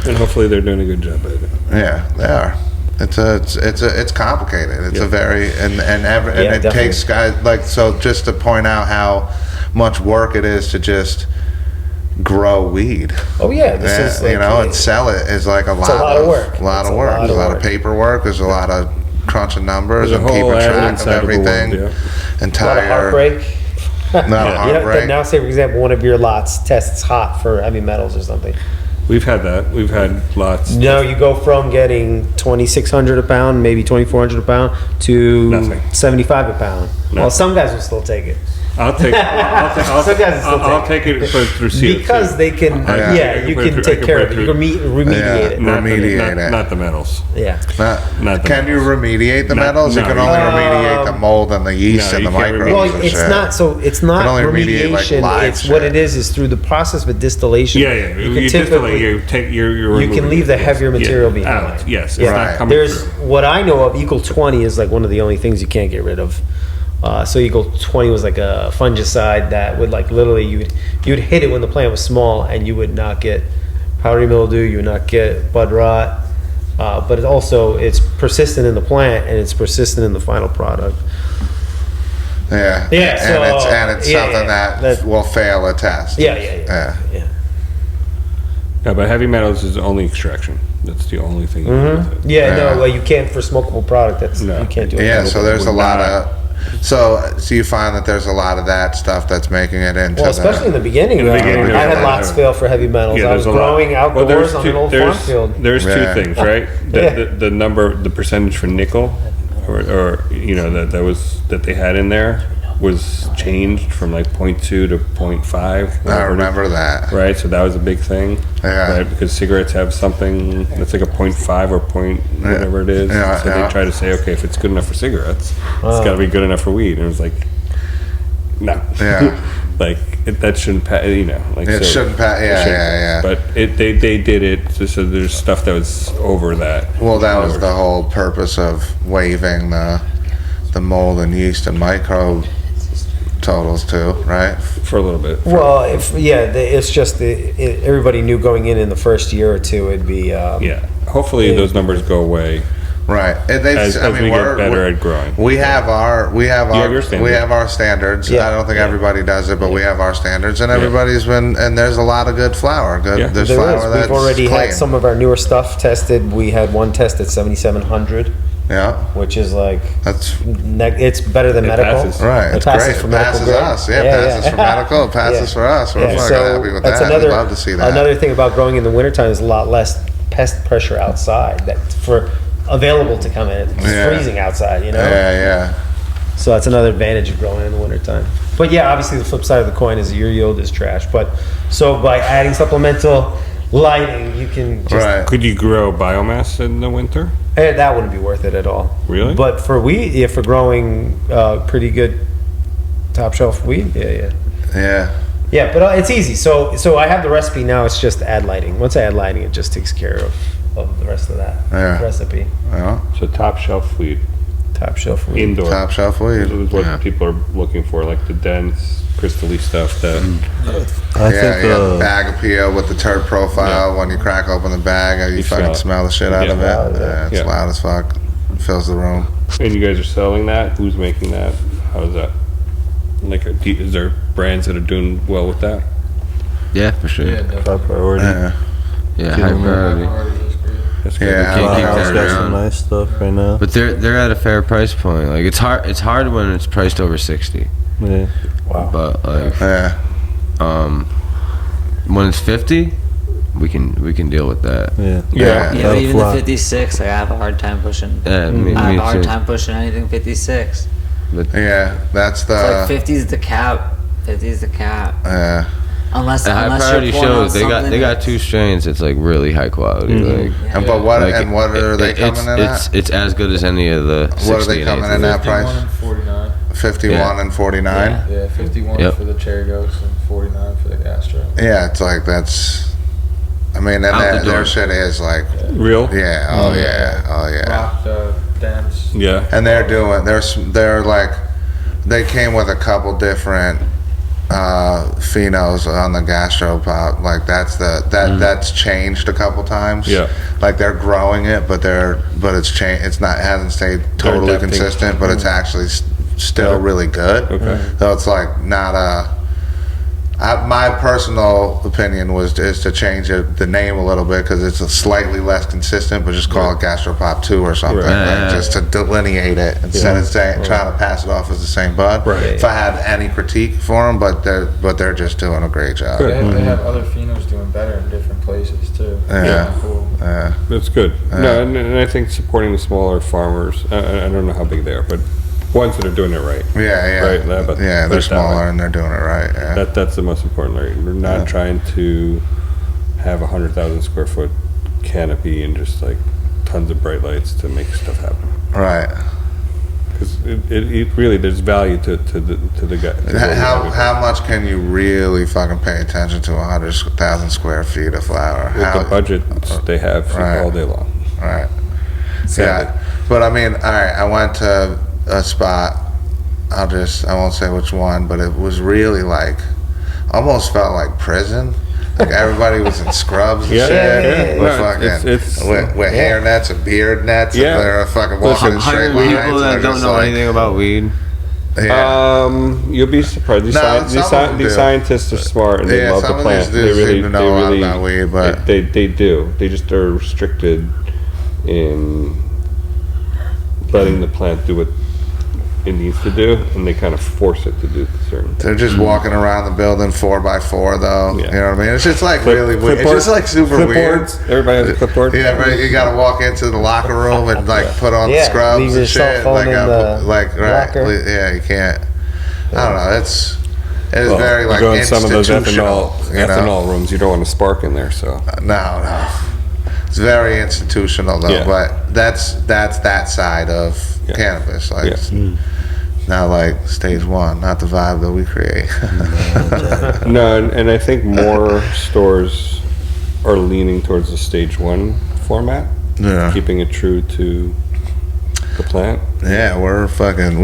And hopefully they're doing a good job at it. Yeah, they are. It's complicated. It's a very and it takes guys like, so just to point out how much work it is to just grow weed. Oh yeah, this is like, you know, and sell it is like a lot of work. A lot of work. There's a lot of paperwork. There's a lot of crunching numbers and keeping track of everything. Entire a lot of heartbreak. Not a heartbreak. Now, say for example, one of your lots tests hot for heavy metals or something. We've had that. We've had lots. No, you go from getting 2,600 a pound, maybe 2,400 a pound, to nothing. 75 a pound. Nothing. Well, some guys will still take it. I'll take it through CO2. Because they can, you can take care of it. You can remediate it. Not the metals. Yeah. Not can you remediate the metals? You can only remediate the mold and the yeast and the microbes. Well, it's not remediation. It's what it is through the process of distillation. Yeah. You can leave the heavier material behind. Yes. Yeah. There's what I know of. Equal 20 is like one of the only things you can't get rid of. So Eagle 20 was like a fungicide that would like literally you would hit it when the plant was small and you would not get powdery mildew, you would not get bud rot, but it's persistent in the plant and it's persistent in the final product. Yeah. And it's something that will fail a test. Yeah. Yeah, but heavy metals is only extraction. That's the only thing. You can't for smokable product. You can't do it. Yeah, so there's a lot of. So you find that there's a lot of that stuff that's making it into. Well, especially in the beginning. I had lots fail for heavy metals. I was growing outdoors on an old farm field. There's two things, right? The percentage for nickel, or that they had in there was changed from like 0.2 to 0.5. I remember that. Right, so that was a big thing. Yeah. Right, because cigarettes have something that's like a 0.5 or whatever it is. So they try to say, okay, if it's good enough for cigarettes, it's got to be good enough for weed. And it was like, no. Yeah. That shouldn't pass. It shouldn't pass. Yeah. But they did it. So there's stuff that was over that. Well, that was the whole purpose of waiving the mold and yeast and microbe totals too, right? For a little bit. Well, it's just everybody knew going in the first year or two it'd be. Hopefully those numbers go away. Right. As we get better at growing. We have our standards. Yeah. I don't think everybody does it, but we have our standards, and everybody's been. And there's a lot of good flour. There's flour that's We've already clean. had some of our newer stuff tested. We had one test at 7,700. Yeah. Which is like it's better than medical. Passes. Right. It's great. For it passes us. Passes for medical. It passes for us. We're fucking happy with that. I'd love to see that. Another thing about growing in the wintertime is a lot less pest pressure outside available to come in. It's freezing outside, Yeah. So that's another advantage of growing in the wintertime. But yeah, obviously the flip side of the coin is your yield is trash. But so by adding supplemental lighting, you can just... Could you grow biomass in the winter? That wouldn't be worth it at all. Really? But for weed, for growing pretty good top shelf weed, Yeah, but it's easy. So I have the recipe now. It's just add lighting. Once I add lighting, it just takes care of the rest of that recipe. Yeah. So top shelf weed. Top shelf weed. Indoor. Top shelf weed. This is what people are looking for, like the dense, crystally stuff that... I think the bag of PO with the turd profile, when you crack open the bag, you fucking smell the shit out of it. It's loud as fuck. It fills the room. And you guys are selling that? Who's making that? How is that? Is there brands that are doing well with that? Yeah, for sure. High priority. High priority. That's good. Got some nice stuff right now. But they're at a fair price point. Like it's hard when it's priced over 60. Yeah. Wow. But when it's 50, we can deal with that. Yeah. But even the 56, I have a hard time pushing. I have a hard time pushing anything 56. But that's the. It's like 50 is the cap. 50 is the cap. Unless high priority shows they got two strains. It's like really high quality. But what are they coming in at? It's as good as any of the. What are they coming in at price? 51 and 49. Yeah, 51 for the cherry ghost and 49 for the Castro. Yeah, it's like that's. I mean, and their shit is like real. Yeah. Oh yeah. Rock dance. Yeah. And they're like, they came with a couple different phenos on the gastropop. Like that's changed a couple times. Yeah. Like they're growing it, but it's changed. It hasn't stayed totally consistent, but it's actually still really good. Okay. So it's like not my personal opinion is to change the name a little bit because it's slightly less consistent, but just call it Gastropop 2 or something, just to delineate it instead of trying to pass it off as the same bud. Right. If I have any critique for them, but they're just doing a great job. They have other phenos doing better in different places too. Yeah. Cool. Yeah. That's good. No, and I think supporting the smaller farmers. I don't know how big they are, but ones that are doing it right. Yeah. Right. They're smaller and they're doing it right. Yeah. That's the most important. Right? We're not trying to have 100,000 square foot canopy and just like tons of bright lights to make stuff happen. Right. Because it really there's value to the guy. How much can you really fucking pay attention to 100,000 square feet of flower? With the budget they have all day long. Right. Sadly. Yeah. But I mean, all right. I went to a spot. I won't say which one, but it was really like almost felt like prison. Like everybody was in scrubs and shit. With hair nets and beard nets, and they're fucking walking straight lines. People that don't know anything about weed. Yeah. You'll be surprised. These scientists are smart and they love the plant. They really know a lot about weed, but they do. They just are restricted in letting the plant do what it needs to do, and they kind of force it to do certain things. They're just walking around the building 4x4 though. You know what I mean? It's just like really weird. It's just like super weird. Everybody has a clipboard. Yeah, right. You gotta walk into the locker room and like put on the scrubs and shit. Yeah, you can't. I don't know. It's very like you go in some of those ethanol rooms. You don't want a spark in there, so no. It's very institutional though, but that's that side of cannabis. Like not like stage one, not the vibe that we create. No, and I think more stores are leaning towards the stage one format, keeping it true to the plant. Yeah, we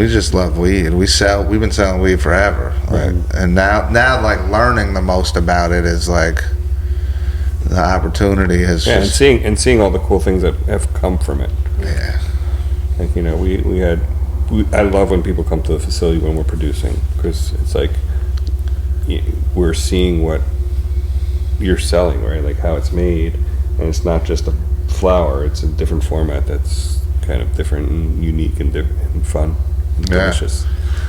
just love weed. We've been selling weed forever, and now like learning the most about it is like. The opportunity has seeing all the cool things that have come from it. Yeah, like I love when people come to the facility when we're producing because it's like we're seeing what you're selling, right? Like how it's made, and it's not just a flower; it's a different format that's kind of different and unique and fun, and delicious.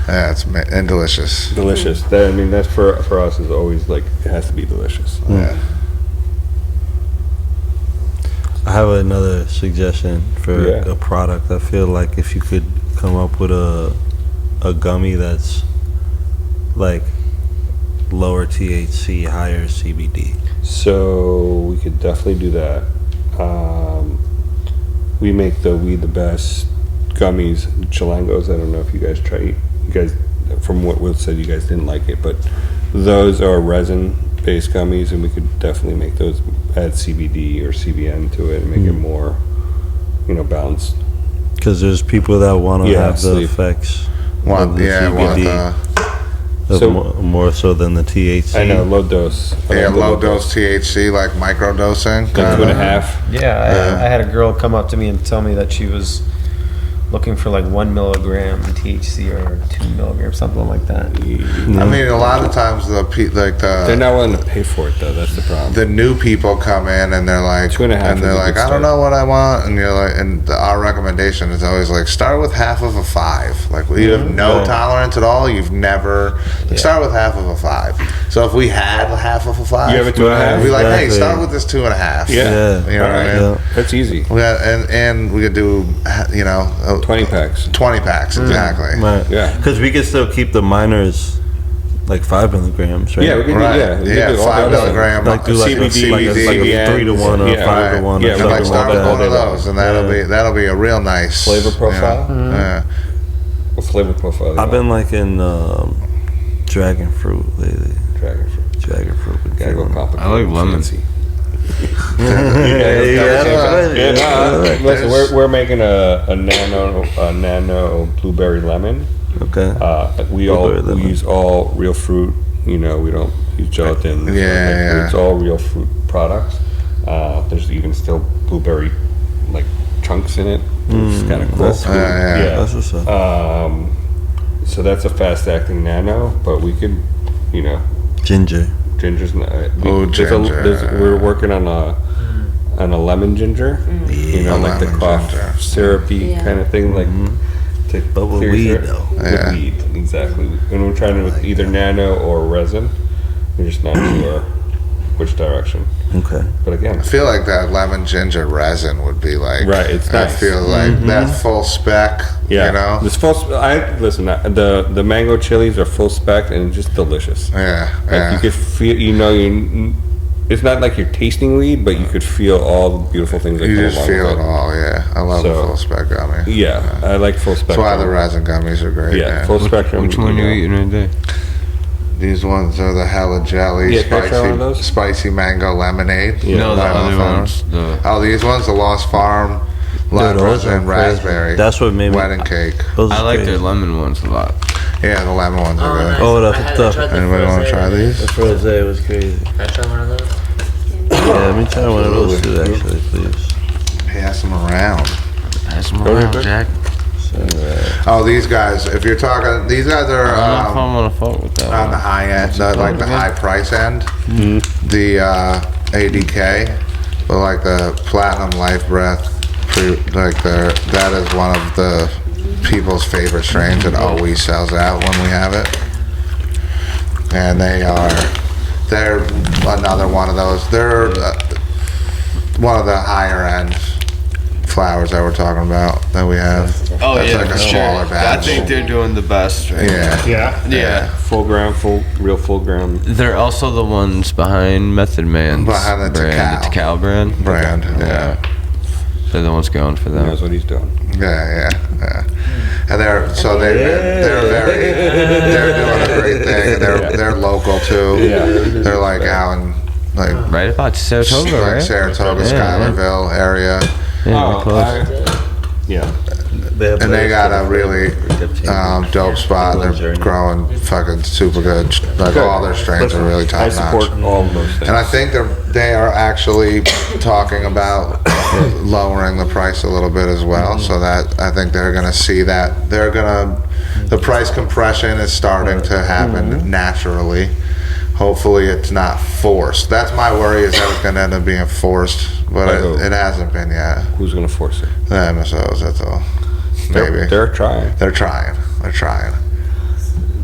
Yeah, and delicious. Delicious. That's for us is always like it has to be delicious. Yeah. I have another suggestion for a product. I feel like if you could come up with a gummy that's like lower THC, higher CBD. So we could definitely do that. We make the We the Best gummies, Chilangos. I don't know if you guys try. You guys, from what Will said, you guys didn't like it, but those are resin-based gummies, and we could definitely make those. Add CBD or CBN to it and make it more, balanced. Because there's people that want to have the effects. CBD. More so than the THC. I know, low dose. Low dose THC, like micro dosing. 2.5. Yeah, I had a girl come up to me and tell me that she was looking for like 1 milligram THC or 2 milligrams, something like that. I mean, a lot of times they're not willing to pay for it though. That's the problem. The new people come in and they're like 2.5, and they're like, I don't know what I want, and you're like, and our recommendation is always like, start with half of a 5. Like you have no tolerance at all. You've never start with half of a 5. So if we had half of a 5, you have a 2.5. We'd be like, hey, start with this 2.5. Yeah, you know what I mean? That's easy. And we could do 20 packs. 20 packs, exactly. Right. Yeah. Because we can still keep the minors like 5 milligrams, right? Yeah, we can do, 5 milligram. Like do like CBD, like a 3 to 1 or 5 to 1. Yeah, like start with one of those, and that'll be a real nice flavor profile. Yeah. What flavor profile? I've been like in dragon fruit lately. Dragon fruit. Gotta go complicated. I like lemon. Listen, we're making a nano blueberry lemon. Okay. We use all real fruit. You know, we don't use gelatin. It's all real fruit products. There's even still blueberry like chunks in it. It's kind of cool. That's cool. That's what's up. So that's a fast acting nano, but we could, you know, Ginger's we're working on a lemon ginger. You know, like the cough syrupy kind of thing, like to But with clear weed your- though. With weed, exactly. And we're trying to with either nano or resin. We're just not sure which direction. Okay. But again, I feel like that lemon ginger resin would be like right. It's I nice. feel like that full spec. Yeah, You know. this full. The mango chilies are full spec and just delicious. Yeah. You could feel. You know, it's not like you're tasting weed, but you could feel all the beautiful things that You go just along feel with it all. Yeah. I love a full spec gummy. Yeah, I like full spectrum. That's why the resin gummies are great. Yeah, man. full spectrum. Which one you eating right there? These ones are the hella jelly, Yeah, can I try one of those? spicy mango lemonade. Yeah. No, the other ones. These ones, the Lost Farm, Those resin, are crazy. raspberry. That's what made me. wedding cake. Those I are like crazy. their lemon ones a lot. Yeah, the lemon ones are good. nice. Oh, I had the tried the Anybody want to try these? The rose was crazy. Can I try one of those? Yeah, let me try one of those too, actually, please. Pass them around. Pass them around, Jack. Oh, these guys. If you're talking, these guys are I don't know if I'm gonna fuck with that on the one. high end, like the high price end. The ADK, but like the Platinum Life Breath, that is one of the people's favorite strains that always sells out when we have it. And they're another one of those. They're one of the higher end flowers that we're talking about that we have. Oh That's yeah, like a for smaller sure. batch. I think they're doing the best. Right Yeah. Yeah. Full gram, real full gram. They're also the ones behind Method Man's Behind the brand, the Tikal brand. Yeah. They're the ones going for He them. knows what he's doing. Yeah. And they're doing a great thing. And they're local too. Yeah. They're like out in like Right about Saratoga, like right? Saratoga, Yeah, Schuylerville area. Yeah, we're close. Yeah. And they got a really dope spot. They're growing fucking super good. Like all their strains are really I top support notch. all of those things. And I think they are actually talking about lowering the price a little bit as well. So that I think they're going to see that the price compression is starting to happen naturally. Hopefully it's not forced. That's my worry, is that it's going to end up being forced, but it hasn't been yet. Who's gonna force it? The MSOs, that's all. Maybe. They're trying. They're trying.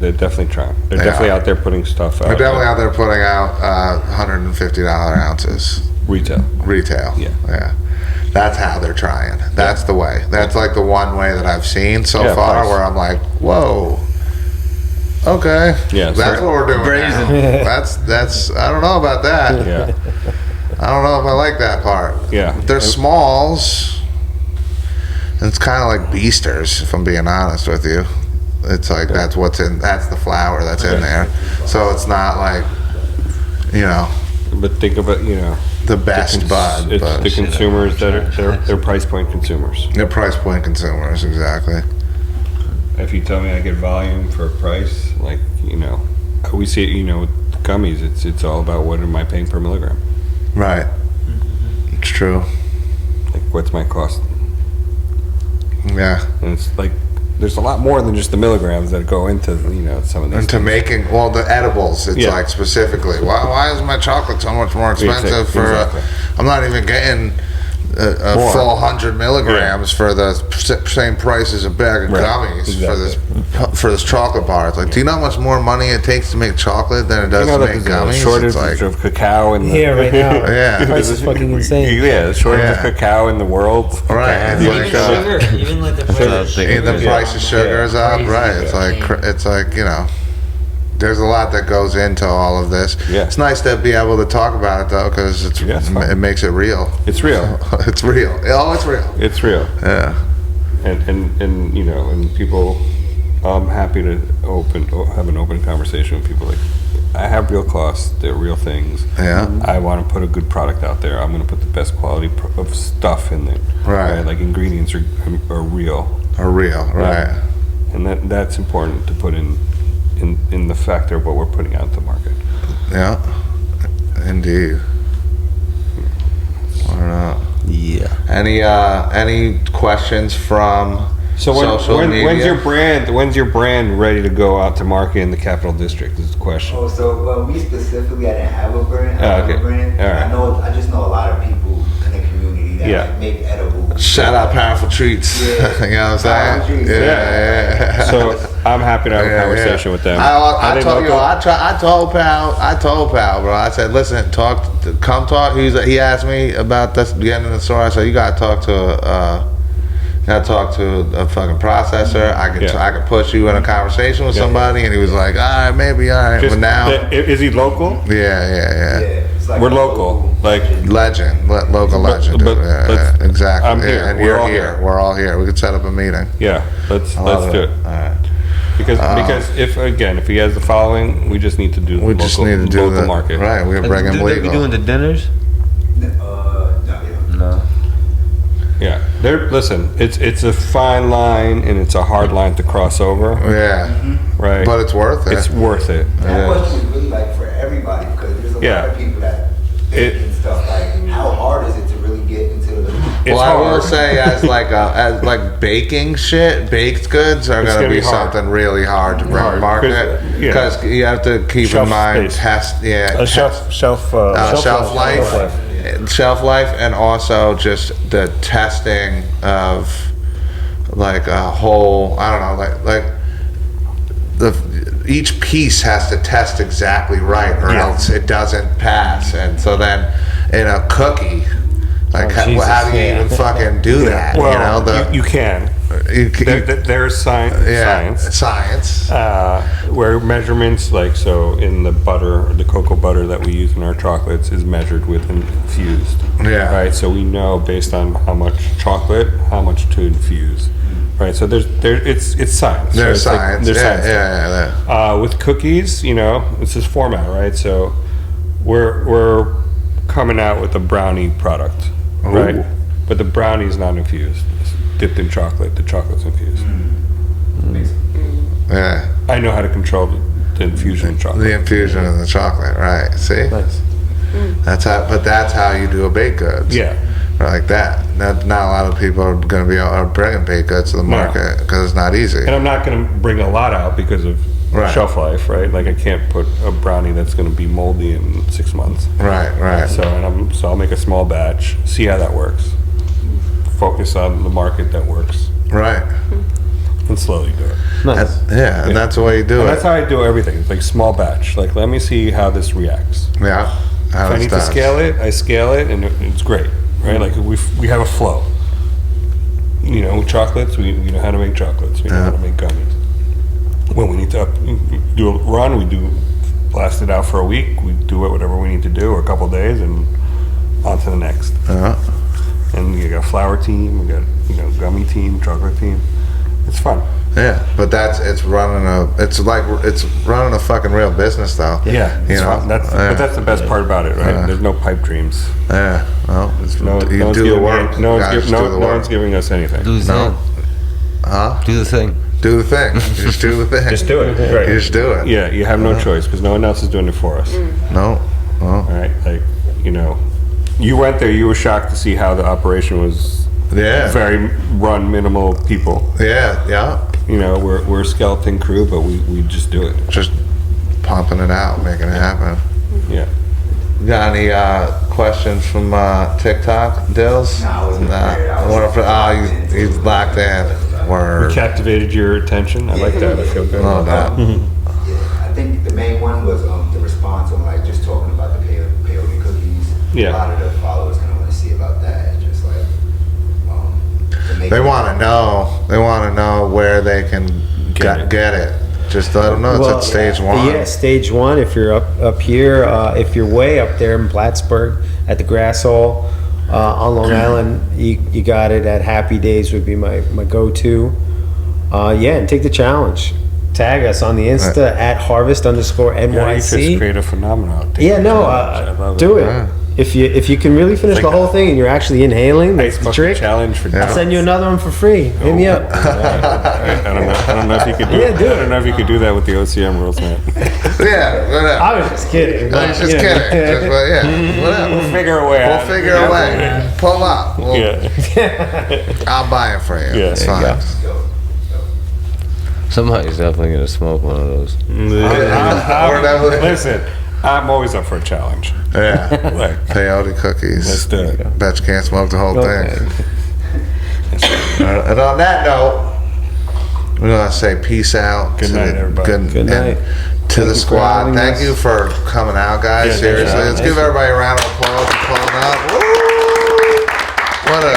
They're definitely trying. They're They definitely are. out there putting stuff out. They're definitely out there putting out $150 ounces Retail. retail. Yeah. That's how they're trying. That's the way. That's like the one way that I've seen so Yeah, far price. where I'm like, whoa. Okay. Yeah, That's what we're doing. Now. That's I don't know about that. Yeah. I don't know if I like that part. Yeah. They're smalls. And it's kind of like beasters, if I'm being honest with you. It's like that's the flower that's in there. So it's not like, But think about, the best bud. It's But the consumers that are they're price point consumers. they're price point consumers, exactly. If you tell me I get volume for a price, like, we see it, with gummies, it's all about what am I paying per milligram? Right. It's true. Like, what's my cost? Yeah. And it's like, there's a lot more than just the milligrams that go into, some of these Into things. making, the edibles, it's Yeah. like specifically, why is my chocolate so much more expensive Exactly. I'm not even getting a More. full 100 milligrams for the same price as a bag of Right. gummies Exactly. for this chocolate bar. It's like, do you know how much more money it takes to make chocolate than it does to that make there's a gummies? shortage It's like, of cacao in the Yeah, right now. Yeah. The price is fucking insane. Yeah, the shortage of Yeah. cacao in the world. right. It's Even like, sugar. Even like the price. and the price of sugar is up, Crazy. right? It's like there's a lot that goes into all of this. Yeah. It's nice to be able to talk about it though, because it's fun. it makes it real. It's real. It's real. Oh, it's real. It's real. Yeah. And people, I'm happy to have an open conversation with people. Like, I have real costs. They're real things. Yeah. I want to put a good product out there. I'm going to put the best quality of stuff in there. Right. Like, ingredients are real. Are real. Right. And that's important to put in in the factor of what we're putting out to market. Yeah, indeed. Why not? Yeah. Any questions from social media? When's your brand ready to go out to market in the Capital District? Is the question. Oh, so well, me specifically, I didn't have a brand. I have okay. a brand. All right. I just know a lot of people in the community that like, make edible. Shout out Powerful Treats. Yeah. You know what I'm saying? Yeah. So I'm happy to have a conversation with them. I told Pal, bro. I said, listen, come talk. He asked me about this getting in the store. I said, you gotta talk to a fucking processor. I could push you in a conversation with somebody. And he was like, all right, maybe, all right. But now, is he local? Yeah. It's like We're local, like legend, local legend. Exactly. I'm here. And We're all here. here. We're all here. We could set up a meeting. Yeah, let's do it. All right. Because if he has the following, we just need to do We just need to do local market. Right, we're bringing Do they be legal. doing the dinners? No. Yeah, listen. It's a fine line and it's a hard line to cross over. Yeah, right. But it's worth it. It's worth it. That question is really like for everybody because there's a lot of people that bake and stuff. Like, how hard is it to really get into the? Well, I will say as like baking shit, baked goods are going to be something really hard to bring to market because you have to keep in mind shelf life, and also just the testing of like a whole. I don't know, each piece has to test exactly right, or else it doesn't pass. And so then in a cookie. Like, how do you even fucking do that? Well, you can. There's science. Where measurements, like, so in the butter, the cocoa butter that we use in our chocolates is measured with infused. Yeah. Right? So we know based on how much chocolate, how much to infuse. Right? So it's science. There's science. There's science. With cookies, it's this format, right? So we're coming out with a brownie product. Right, but the brownie is not infused. It's dipped in chocolate. The chocolate's infused. Yeah, I know how to control the infusion of chocolate. The infusion of the chocolate, right? See, nice. That's how you do a baked goods. Yeah, like that. Not a lot of people are going to be bringing baked goods to the market because it's not easy. And I'm not going to bring a lot out because of shelf life, right? Like I can't put a brownie that's going to be moldy in 6 months. Right. So I'll make a small batch, see how that works. Focus on the market that works. Right. And slowly do it. Nice. And that's the way you do it. That's how I do everything. It's like small batch. Like let me see how this reacts. Yeah. If I need to scale it, I scale it, and it's great, right? Like we have a flow. Chocolates. We know how to make chocolates. We know how to make gummies. When we need to do a run, we blast it out for a week. We do whatever we need to do, or a couple of days, and on to the next. And you got a flour team, we got gummy team, chocolate team. It's fun. Yeah, but it's running a fucking real business though. Yeah, fun. But that's the best part about it, right? There's no pipe dreams. Yeah, well, you do the work. No one's giving us anything. Do the thing. Do the thing. Do the thing. Just do the thing. Just do it. Right. You just do it. Yeah, you have no choice because no one else is doing it for us. No. All right, like you went there. You were shocked to see how the operation was. Yeah. Very run minimal people. Yeah. We're a skeleton crew, but we just do it. Just pumping it out, making it happen. Yeah. Got any questions from TikTok, Dills? He's locked in. Word. We captivated your attention. I like that. I feel good. No doubt. I think the main one was the response on like just talking about the peyote cookies. Yeah. A lot of the followers kind of want to see about that. Just like they want to know. They want to know where they can get it. Just let them know it's at stage one. Yeah, stage one. If you're up here, if you're way up there in Plattsburgh at the Grass Hall on Long Island, you got it at Happy Days would be my go-to. And take the challenge. Tag us on the Insta at harvest_NYC. You just create a phenomenon. Do it. if you can really finish the whole thing and you're actually inhaling, that's the trick. Challenge for I'll send you another one for free. Hit me up. I don't know if you could do Yeah, do it. I don't know if you could do that with the OCM rules, man. Yeah, whatever. I was just kidding. I was just kidding. Just, but yeah, whatever. We'll figure a way out. We'll figure a way. Pull up. Yeah. I'll buy it for you. Yeah, It's there you fine. Somebody's definitely gonna smoke one of those. Listen, I'm always up for a challenge. Yeah. Like, Peyote cookies. let's do it. Bet you can't smoke the whole thing. And on that note, we're gonna say peace out. Good night, everybody. Good night. To the you for squad. having Thank us. you for coming out, guys. Yeah, Seriously, yeah. let's give everybody a round of applause for pulling up. Woo! What a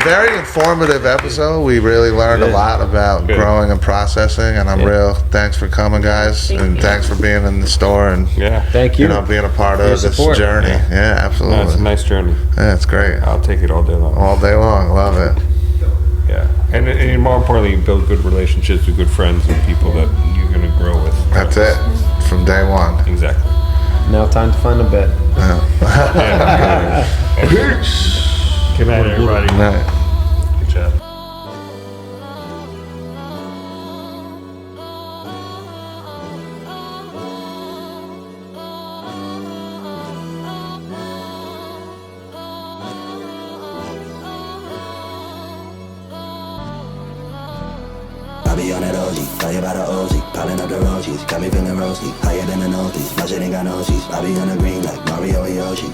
very informative episode. We really learned a lot about growing and processing, and I'm real thanks for coming, guys, and thanks for being in the store and Thank you. being a part of this support. journey. Yeah, absolutely. No, it's a nice journey. Yeah, it's great. I'll take it all day long. All day long. Love it. Yeah, and more importantly, you build good relationships with good friends and people that you're gonna grow with. That's it. From day one. Exactly. Now time to find a bed. Peace. Good night, everybody. Good night. Good job. I be on that OG, tell you about the OG, piling up the roaches, got me feeling roasty, higher than the notice, my shit ain't got no cheese, I be on the green like Mario and Yoshi.